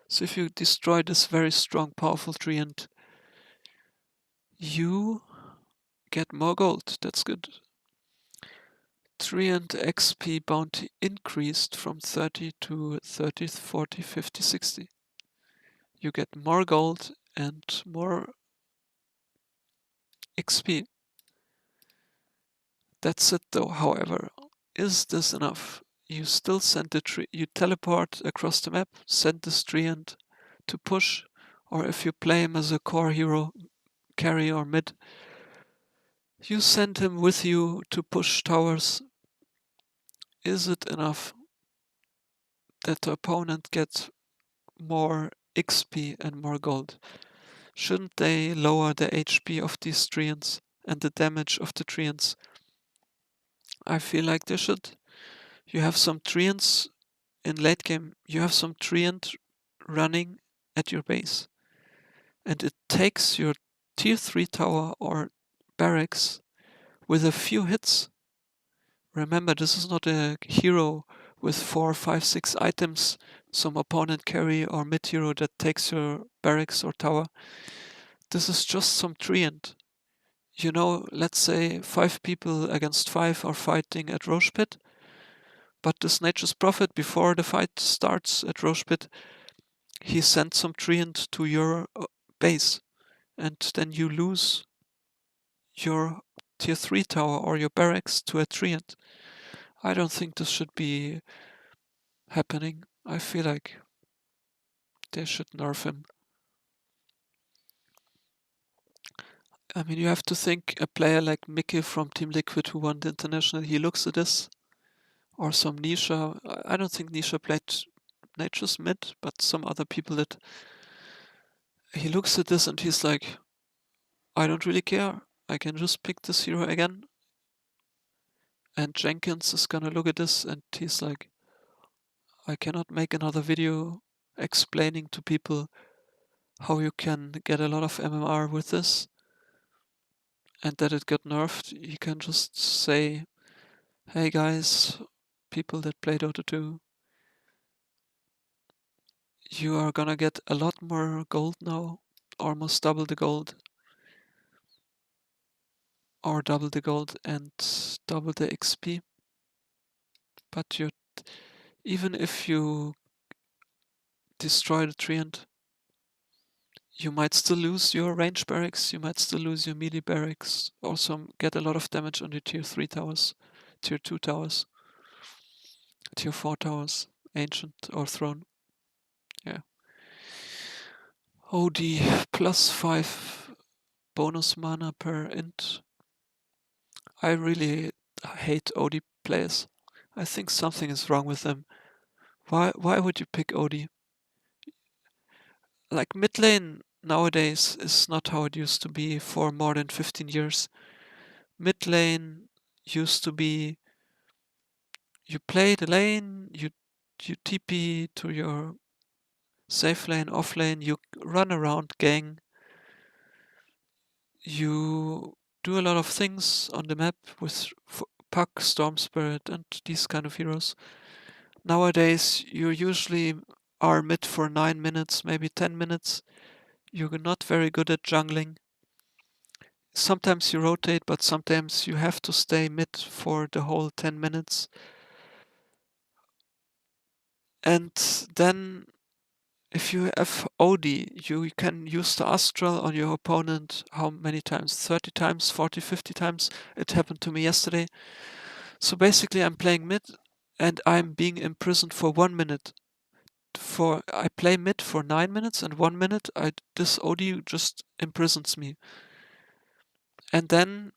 [SPEAKER 1] So if you destroy this very strong, powerful Treant, you get more gold. That's good. Treant XP bounty increased from 30 to 30, 40, 50, 60. You get more gold and more XP. That's it though, however. Is this enough? You still send the you teleport across the map, send this Treant to push, or if you play him as a core hero, carry or mid, you send him with you to push towers. Is it enough that the opponent gets more XP and more gold? Shouldn't they lower the HP of these Treants and the damage of the Treants? I feel like they should. You have some Treants in late game, you have some Treant running at your base, and it takes your tier 3 tower or barracks with a few hits. Remember, this is not a hero with 4, 5, 6 items, some opponent carry or mid hero that takes your barracks or tower. This is just some Treant. You know, let's say 5 people against 5 are fighting at Roche Pit, but this Nature's Prophet, before the fight starts at Roche Pit, he sends some Treant to your base, and then you lose your tier 3 tower or your barracks to a Treant. I don't think this should be happening. I feel like they should nerf him. I mean, you have to think a player like Mickey from Team Liquid who won the international, he looks at this, or some Nisha. I don't think Nisha played Nature's mid, but some other people did. He looks at this and he's like, I don't really care. I can just pick this hero again. And Jenkins is gonna look at this and he's like, I cannot make another video explaining to people how you can get a lot of MMR with this. and that it got nerfed, he can just say, hey guys, people that play Dota 2, you are gonna get a lot more gold now, almost double the gold, or double the gold and double the XP. But even if you destroy the treant, you might still lose your range barracks, you might still lose your melee barracks, also get a lot of damage on your tier 3 towers, tier 2 towers, tier 4 towers, ancient or throne. Yeah. OD +5 bonus mana per int. I really hate OD players. I think something is wrong with them. Why would you pick OD? Like mid lane nowadays is not how it used to be for more than 15 years. Mid lane used to be you play the lane, you TP to your safe lane, off lane, you run around gang, you do a lot of things on the map with Puck, Storm Spirit, and these kind of heroes. Nowadays, you usually are mid for 9 minutes, maybe 10 minutes. You're not very good at jungling. Sometimes you rotate, but sometimes you have to stay mid for the whole 10 minutes. And then if you have OD, you can use the Astral on your opponent how many times? 30 times, 40, 50 times? It happened to me yesterday. So basically I'm playing mid and I'm being imprisoned for 1 minute. I play mid for 9 minutes and 1 minute this OD just imprisons me. And then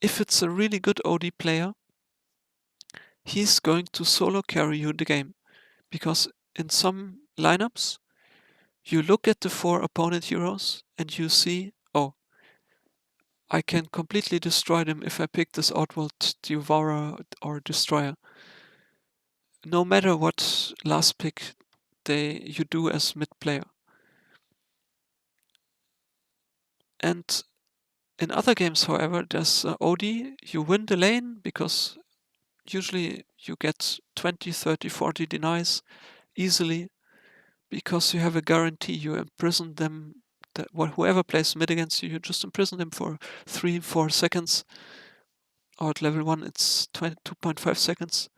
[SPEAKER 1] if it's a really good OD player, he's going to solo carry you the game. Because in some lineups, you look at the 4 opponent heroes and you see, oh, I can completely destroy them if I pick this Outworld Devourer or Destroyer. No matter what last pick you do as mid player. And in other games, however, there's OD, you win the lane because usually you get 20, 30, 40 denies easily because you have a guarantee. You imprison them, whoever plays mid against you, you just imprison them for 3-4 seconds. Or at level 1 it's 22.5 seconds.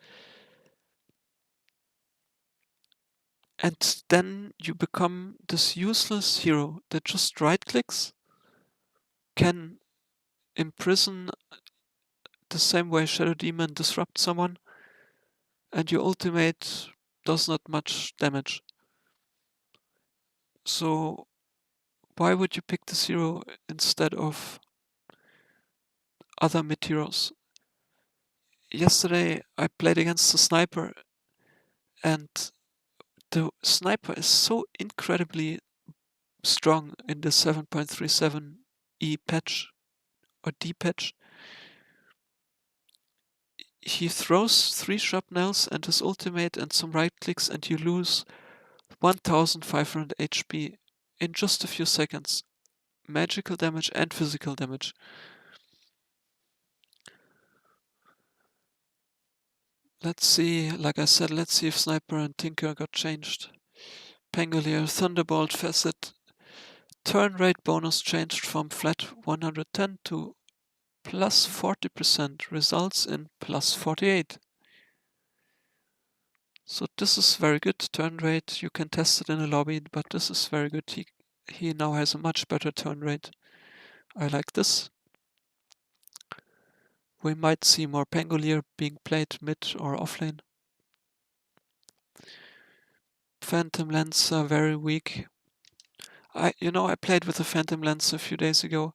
[SPEAKER 1] And then you become this useless hero that just right clicks, can imprison the same way Shadow Demon disrupt someone, and your ultimate does not much damage. So why would you pick this hero instead of other mid heroes? Yesterday I played against the sniper, and the sniper is so incredibly strong in the 7.37 E patch or D patch. He throws 3 shrapnels and his ultimate and some right clicks, and you lose 1500 HP in just a few seconds. Magical damage and physical damage. Let's see, like I said, let's see if Sniper and Tinker got changed. Pangolier, Thunderbolt, Facet. Turn rate bonus changed from flat 110 to plus 40%, results in plus 48. So this is very good turn rate. You can test it in a lobby, but this is very good. He now has a much better turn rate. I like this. We might see more Pangolier being played mid or offlane. Phantom Lancer very weak. I played with the Phantom Lancer a few days ago.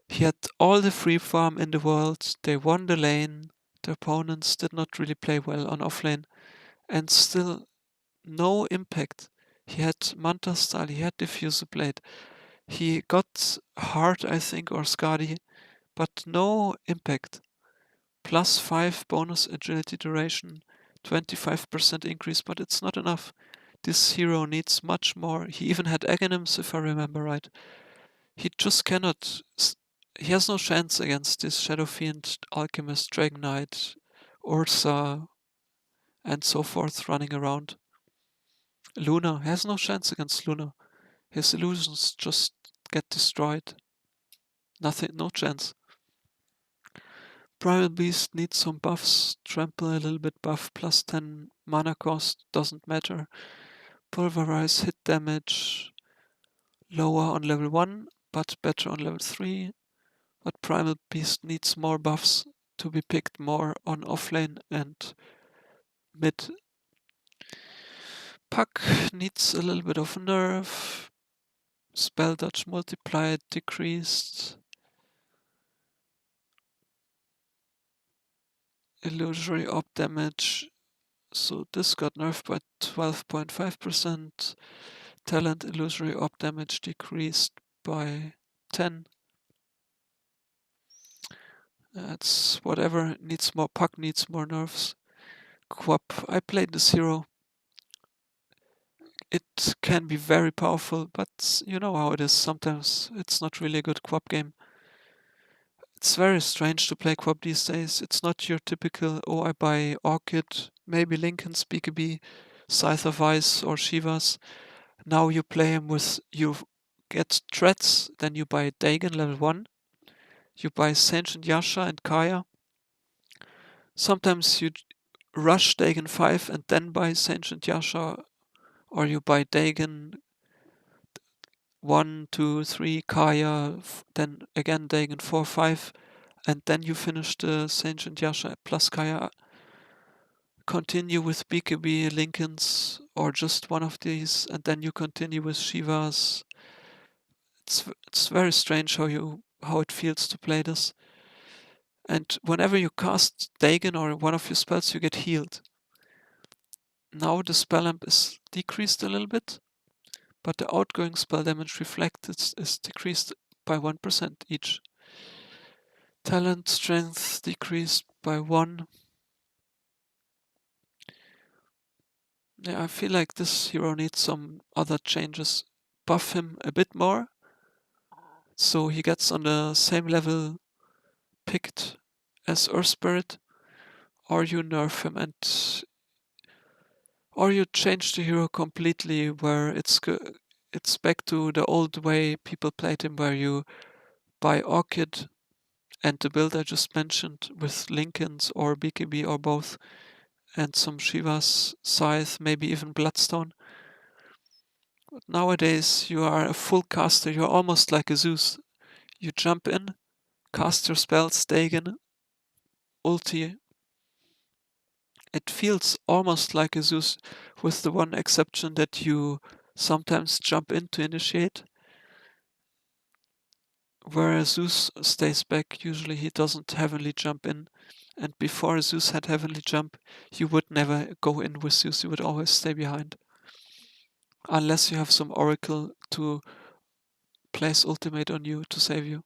[SPEAKER 1] He had all the free farm in the world. They won the lane. The opponents did not really play well on offlane, and still no impact. He had Manta Style, he had Diffuser Blade. He got Heart, I think, or Skadi, but no impact. +5 bonus agility duration, 25% increase, but it's not enough. This hero needs much more. He even had Aghanims, if I remember right. He just cannot he has no chance against this Shadow Fiend, Alchemist, Dragon Knight, Ursa, and so forth running around. Luna has no chance against Luna. His illusions just get destroyed. Nothing, no chance. Primal Beast needs some buffs. Trample a little bit buff, plus 10 mana cost, doesn't matter. Pulverize hit damage, lower on level 1, but better on level 3. But Primal Beast needs more buffs to be picked more on offlane and mid. Puck needs a little bit of nerf. Spell dodge multiplied decreased. Illusory op damage. So this got nerfed by 12.5%. Talent illusory op damage decreased by 10. That's whatever. Needs more. Puck needs more nerfs. Quap. I played this hero. It can be very powerful, but you know how it is. Sometimes it's not really a good Quap game. It's very strange to play Quap these days. It's not your typical, oh, I buy Orchid, maybe Lincoln's, BKB, Scythe of Ice, or Shivas. Now you play him with, you get threats, then you buy Dagon level 1, you buy Sentient Yasha and Kaya. Sometimes you rush Dagon 5 and then buy Sentient Yasha, or you buy Dagon 1, 2, 3, Kaya, then again Dagon 4, 5, and then you finish the Sentient Yasha plus Kaya. Continue with BKB, Lincolns, or just one of these, and then you continue with Shivas. It's very strange how it feels to play this. And whenever you cast Dagon or one of your spells, you get healed. Now the spell amp is decreased a little bit, but the outgoing spell damage reflected is decreased by 1% each. Talent strength decreased by 1. Yeah, I feel like this hero needs some other changes. Buff him a bit more, so he gets on the same level picked as Earth Spirit, or you nerf him or you change the hero completely where it's back to the old way people played him, where you buy Orchid and the build I just mentioned with Lincolns or BKB or both, and some Shivas, Scythe, maybe even Bloodstone. But nowadays you are a full caster, you're almost like a Zeus. You jump in, cast your spells, Dagon, ulti. It feels almost like a Zeus, with the one exception that you sometimes jump in to initiate. Whereas Zeus stays back, usually he doesn't heavenly jump in. And before Zeus had heavenly jump, you would never go in with Zeus, you would always stay behind. Unless you have some oracle to place ultimate on you to save you.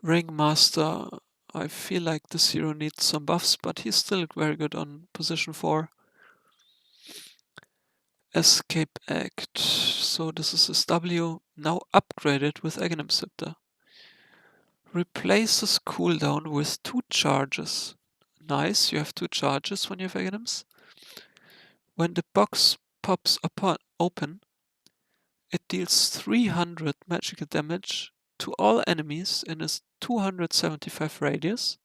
[SPEAKER 1] Ringmaster, I feel like this hero needs some buffs, but he's still very good on position 4. Escape Act, so this is his W, now upgraded with Aghanim Scepter. Replaces cooldown with 2 charges. Nice, you have 2 charges when you have Aghanims. When the box pops open, it deals 300 magical damage to all enemies in a 275 radius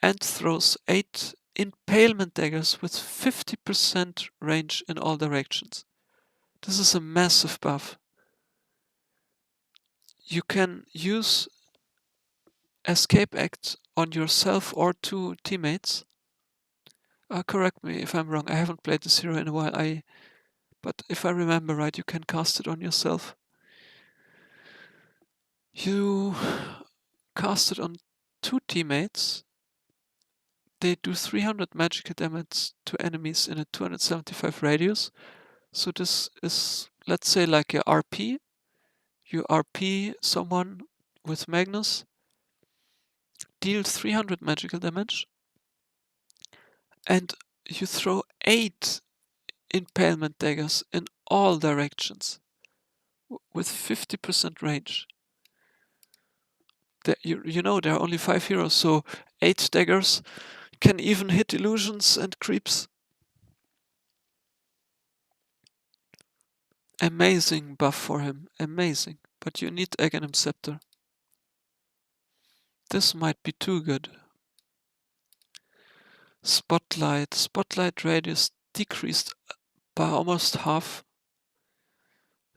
[SPEAKER 1] and throws 8 impalement daggers with 50% range in all directions. This is a massive buff. You can use Escape Act on yourself or 2 teammates. Correct me if I'm wrong, I haven't played this hero in a while, but if I remember right, you can cast it on yourself. You cast it on 2 teammates. They do 300 magical damage to enemies in a 275 radius. So this is, let's say, like a RP. You RP someone with Magnus, deal 300 magical damage, and you throw 8 impalement daggers in all directions. with 50% range. You know there are only 5 heroes, so 8 daggers can even hit illusions and creeps. Amazing buff for him, amazing. But you need Aghanim Scepter. This might be too good. Spotlight radius decreased by almost half.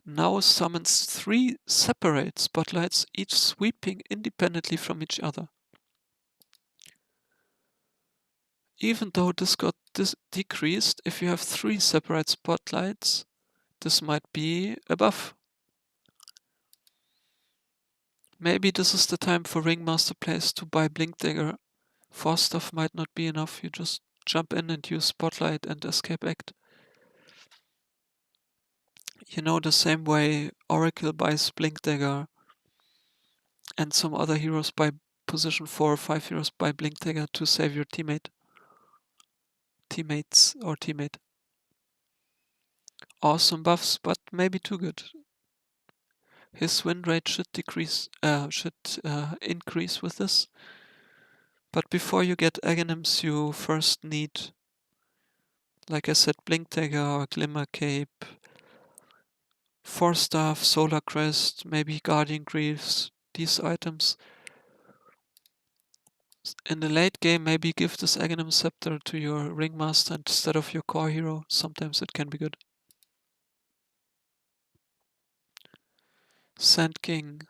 [SPEAKER 1] Now summons 3 separate spotlights, each sweeping independently from each other. Even though this got decreased, if you have 3 separate spotlights, this might be a buff. Maybe this is the time for Ringmaster players to buy Blink Dagger. 4 stuff might not be enough, you just jump in and use Spotlight and Escape Act. You know, the same way Oracle buys Blink Dagger and some other heroes buy position 4 or 5 heroes buy Blink Dagger to save your teammate. Teammates or teammate. Awesome buffs, but maybe too good. His win rate should increase with this. But before you get Aghanims, you first need, like I said, Blink Dagger or Glimmer Cape, 4 Staff, Solar Crest, maybe Guardian Greaves, these items. In the late game, maybe give this Aghanim Scepter to your Ringmaster instead of your core hero. Sometimes it can be good. Sand King.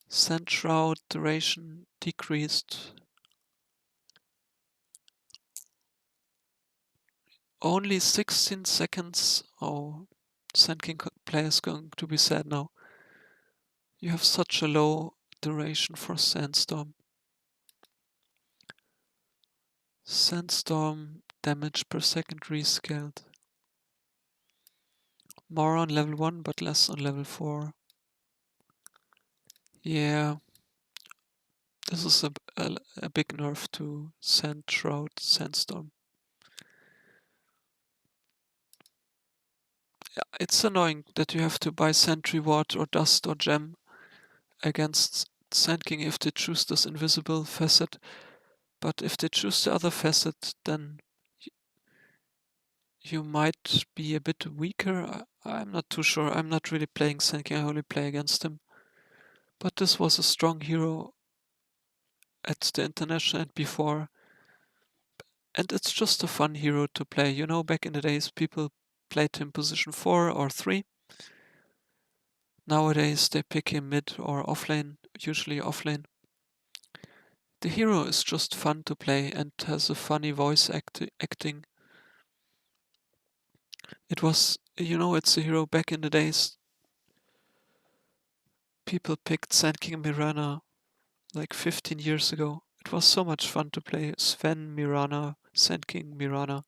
[SPEAKER 1] Sand Shroud duration decreased. Only 16 seconds. Oh, Sand King player is going to be sad now. You have such a low duration for Sandstorm. Sandstorm damage per second rescaled. More on level 1 but less on level 4. Yeah. This is a big nerf to Sand Shroud Sandstorm. Yeah, it's annoying that you have to buy Sentry Ward or Dust or Gem against Sand King if they choose this invisible facet. But if they choose the other facet, then you might be a bit weaker. I'm not too sure. I'm not really playing Sand King, I only play against him. But this was a strong hero at the International and before. And it's just a fun hero to play. You know, back in the days, people played him position 4 or 3. Nowadays, they pick him mid or offlane, usually offlane. The hero is just fun to play and has a funny voice acting. It was, you know, it's a hero back in the days. People picked Sand King Mirana like 15 years ago. It was so much fun to play Sven Mirana, Sand King Mirana.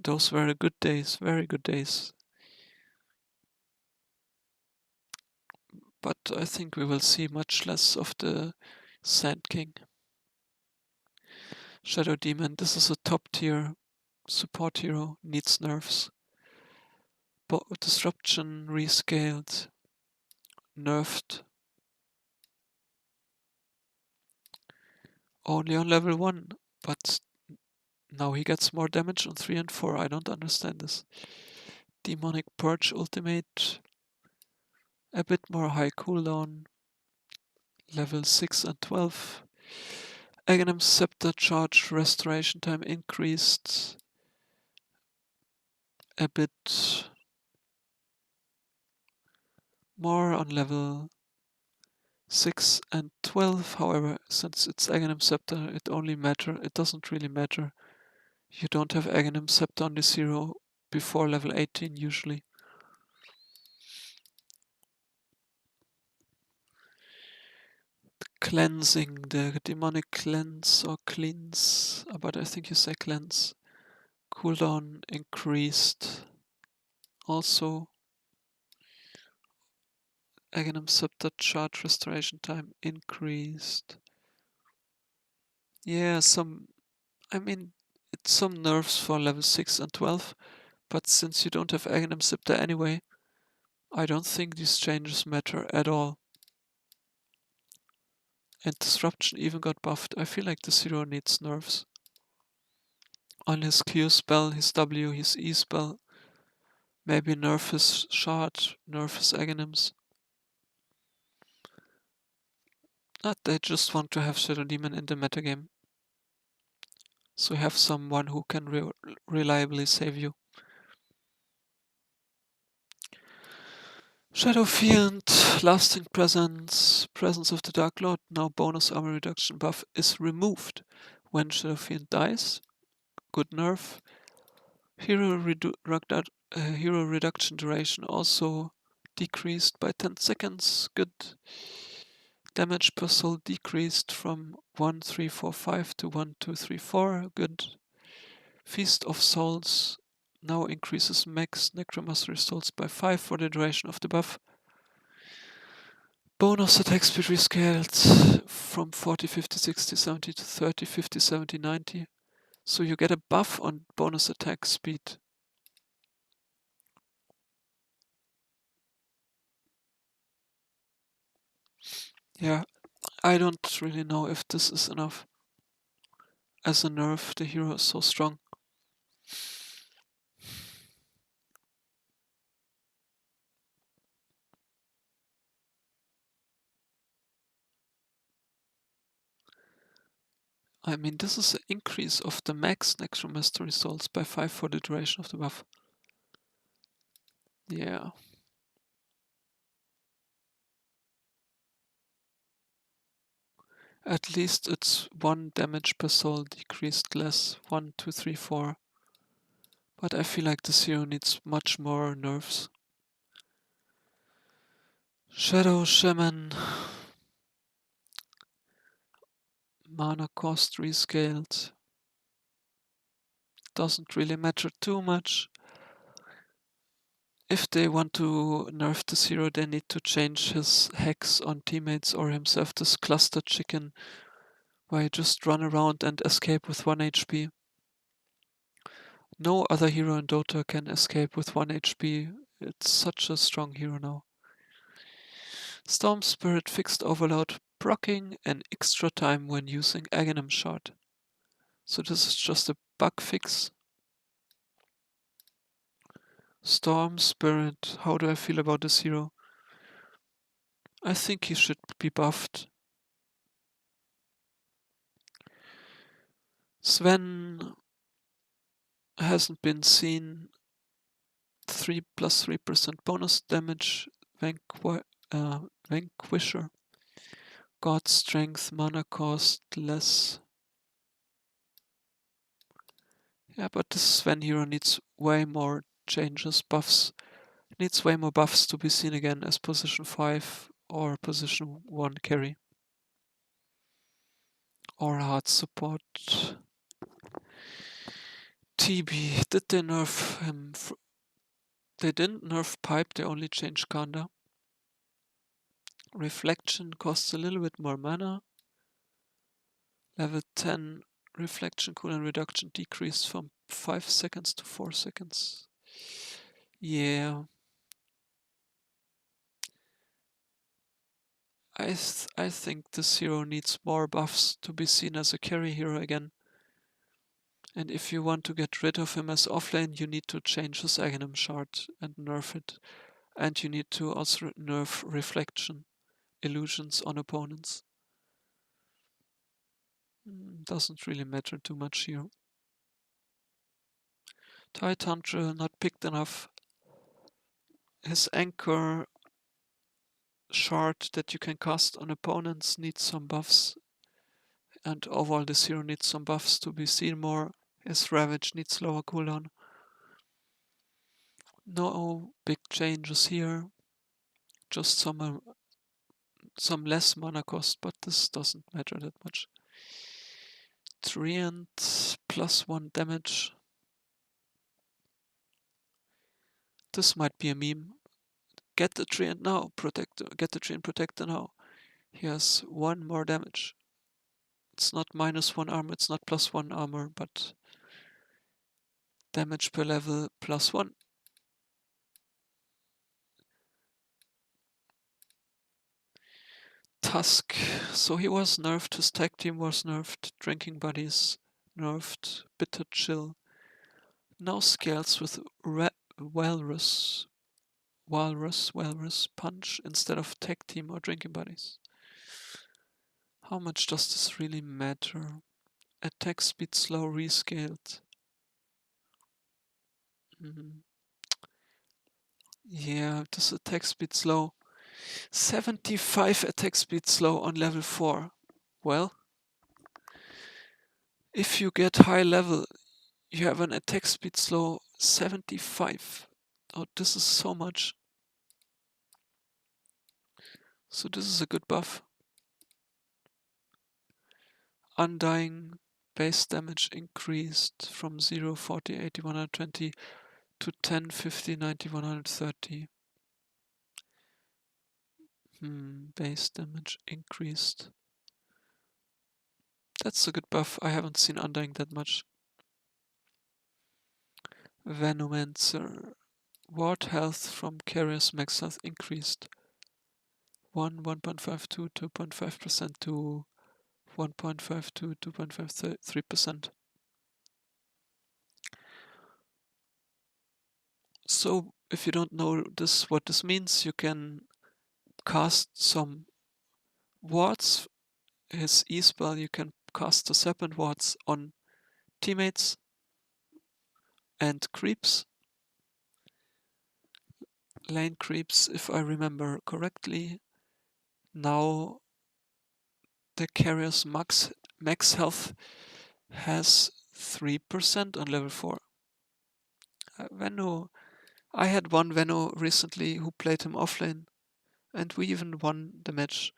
[SPEAKER 1] Those were good days, very good days. But I think we will see much less of the Sand King. Shadow Demon, this is a top tier support hero, needs nerfs. Disruption rescaled, nerfed. Only on level 1, but now he gets more damage on 3 and 4. I don't understand this. Demonic Purge ultimate, a bit more high cooldown, level 6 and 12. Aghanim Scepter charge restoration time increased a bit more on level 6 and 12. However, since it's Aghanim Scepter, it doesn't really matter. You don't have Aghanim Scepter on this hero before level 18 usually. Cleansing, the demonic cleanse or cleanse, but I think you say cleanse. Cooldown increased. Also, Aghanim Scepter charge restoration time increased. Yeah, it's some nerfs for level 6 and 12, But since you don't have Aghanim Scepter anyway, I don't think these changes matter at all. And Disruption even got buffed. I feel like this hero needs nerfs. On his Q spell, his W, his E spell. Maybe nerf his Shard, nerf his Aghanims. They just want to have Shadow Demon in the metagame. So you have someone who can reliably save you. Shadow Fiend, Lasting Presence, Presence of the Dark Lord, now bonus armor reduction buff is removed when Shadow Fiend dies. Good nerf. Hero reduction duration also decreased by 10 seconds. Good. Damage per soul decreased from 1345 to 1234. Good. Feast of Souls now increases max necromancy souls by 5 for the duration of the buff. Bonus attack speed rescaled from 40, 50, 60, 70 to 30, 50, 70, 90. So you get a buff on bonus attack speed. Yeah, I don't really know if this is enough. As a nerf, the hero is so strong. I mean, this is an increase of the max necromancy souls by 5 for the duration of the buff. Yeah. At least it's 1 damage per soul decreased less. 1, 2, 3, 4. But I feel like this hero needs much more nerfs. Shadow Shaman. Mana cost rescaled. Doesn't really matter too much. If they want to nerf this hero, they need to change his hex on teammates or himself, this cluster chicken, where you just run around and escape with 1 HP. No other hero in Dota can escape with 1 HP. It's such a strong hero now. Storm Spirit fixed overload, proccing and extra time when using Aghanim Shard. So this is just a bug fix. Storm Spirit, how do I feel about this hero? I think he should be buffed. Sven hasn't been seen. 3 plus 3% bonus damage, Vanquisher. God Strength, mana cost less. Yeah, but this Sven hero needs way more changes, buffs. Needs way more buffs to be seen again as position 5 or position 1 carry. Or hard support. TB, did they nerf him? They didn't nerf Pipe, they only changed Kanda. Reflection costs a little bit more mana. Level 10 reflection cooldown reduction decreased from 5 seconds to 4 seconds. Yeah. I think this hero needs more buffs to be seen as a carry hero again. And if you want to get rid of him as offlane, you need to change his Aghanim Shard and nerf it. And you need to also nerf reflection illusions on opponents. Doesn't really matter too much here. Titantra not picked enough. His anchor shard that you can cast on opponents needs some buffs. And overall this hero needs some buffs to be seen more. His Ravage needs lower cooldown. No big changes here. Just some less mana cost, but this doesn't matter that much. Treant plus 1 damage. This might be a meme. Get the Treant now, Protector. Get the Treant Protector now. He has 1 more damage. It's not -1 armor, it's not +1 armor, but Damage per level +1. Tusk. So he was nerfed, his tag team was nerfed, Drinking Buddies nerfed, Bitter Chill. Now scales with Walrus Punch instead of tag team or Drinking Buddies. How much does this really matter? Attack speed slow rescaled. Yeah, this attack speed slow. 75 attack speed slow on level 4. Well, if you get high level, you have an attack speed slow 75. Oh, this is so much. So this is a good buff. Undying base damage increased from 0, 40, 80, 120 to 10, 50, 90, 130. Base damage increased. That's a good buff. I haven't seen Undying that much. Venomancer. Ward health from carriers max health increased. 1.52, 2.5% to 1.52, 2.53%. So if you don't know what this means, you can cast some wards. His E-spell, you can cast the serpent wards on teammates and creeps. Lane creeps, if I remember correctly. Now the carrier's max health has 3% on level 4. Veno, I had one Veno recently who played him offlane, and we even won the match.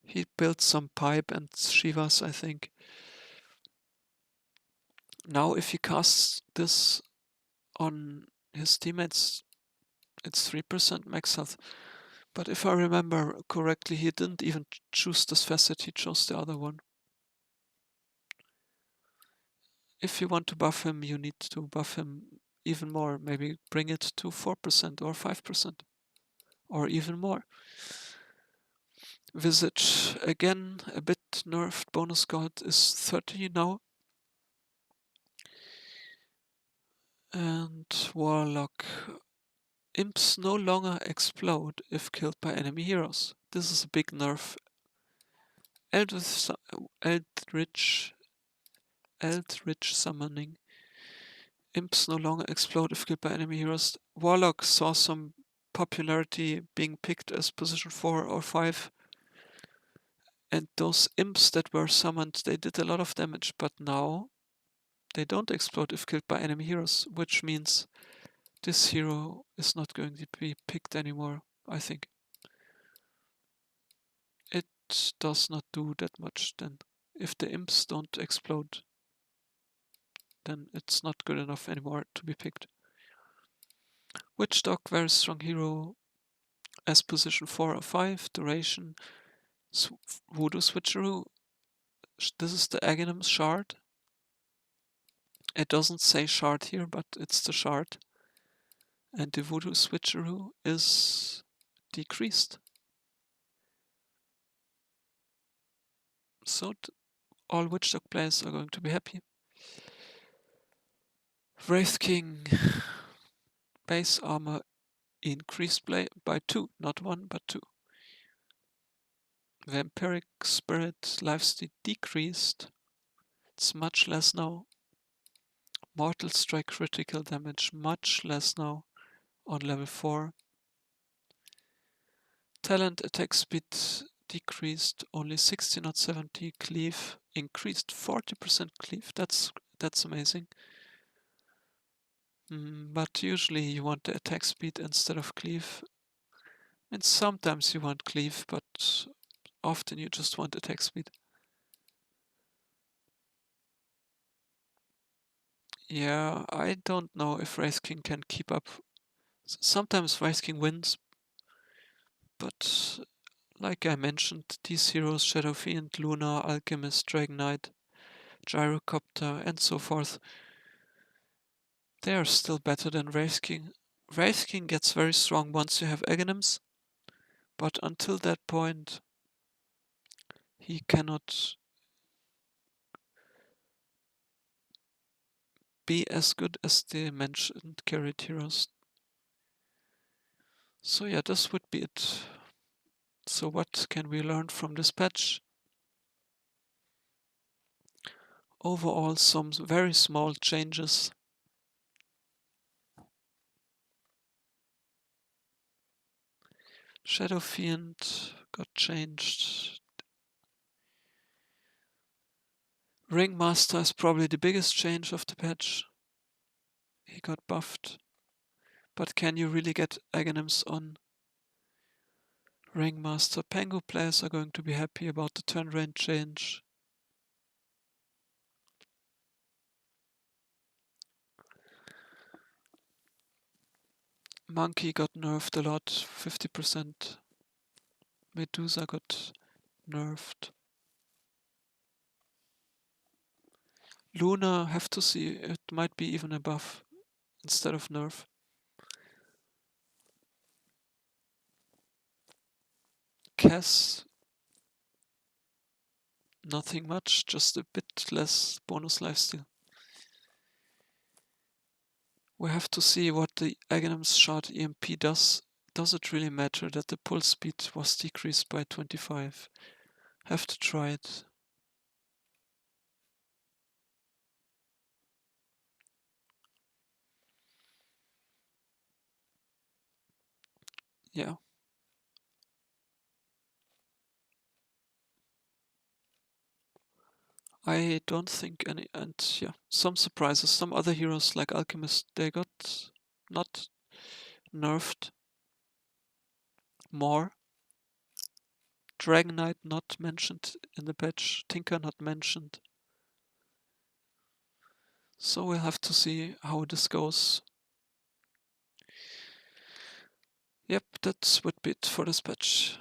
[SPEAKER 1] He built some pipe and Shivas, I think. Now if he casts this on his teammates, it's 3% max health. But if I remember correctly, he didn't even choose this facet, he chose the other one. If you want to buff him, you need to buff him even more. Maybe bring it to 4% or 5%. Or even more. Visage, again, a bit nerfed. Bonus guard is 30 now. And Warlock. Imps no longer explode if killed by enemy heroes. This is a big nerf. Eldritch summoning. Imps no longer explode if killed by enemy heroes. Warlock saw some popularity being picked as position 4 or 5. And those imps that were summoned, they did a lot of damage, but now they don't explode if killed by enemy heroes, which means this hero is not going to be picked anymore, I think. It does not do that much then. If the imps don't explode, then it's not good enough anymore to be picked. Witch Dog, very strong hero as position 4 or 5, duration, Voodoo Switcheroo. This is the Aghanim shard. It doesn't say shard here, but it's the shard. And the Voodoo Switcheroo is decreased. So all Witch Dog players are going to be happy. Wraith King, base armor increased by 2, not 1, but 2. Vampiric Spirit lifesteal decreased. It's much less now. Mortal Strike critical damage much less now on level 4. Talent attack speed decreased only 60, not 70. Cleave increased 40% cleave. That's amazing. But usually you want the attack speed instead of cleave. And sometimes you want cleave, but often you just want attack speed. Yeah, I don't know if Wraith King can keep up. Sometimes Wraith King wins, but like I mentioned, these heroes, Shadow Fiend, Luna, Alchemist, Dragon Knight, Gyrocopter, and so forth, They are still better than Wraith King. Wraith King gets very strong once you have Aghanims, but until that point he cannot be as good as the mentioned carried heroes. So yeah, this would be it. So what can we learn from this patch? Overall, some very small changes. Shadow Fiend got changed. Ringmaster is probably the biggest change of the patch. He got buffed. But can you really get Aghanims on Ringmaster? Pango players are going to be happy about the turn range change. Monkey got nerfed a lot, 50%. Medusa got nerfed. Luna, have to see, it might be even a buff instead of nerf. Cass, nothing much, just a bit less bonus lifesteal. We have to see what the Aghanim's shard EMP does. Does it really matter that the pull speed was decreased by 25? Have to try it. Yeah. I don't think any, and yeah, some surprises. Some other heroes like Alchemist, they got not nerfed more. Dragon Knight not mentioned in the patch, Tinker not mentioned. So we'll have to see how this goes. Yep, that would be it for this patch.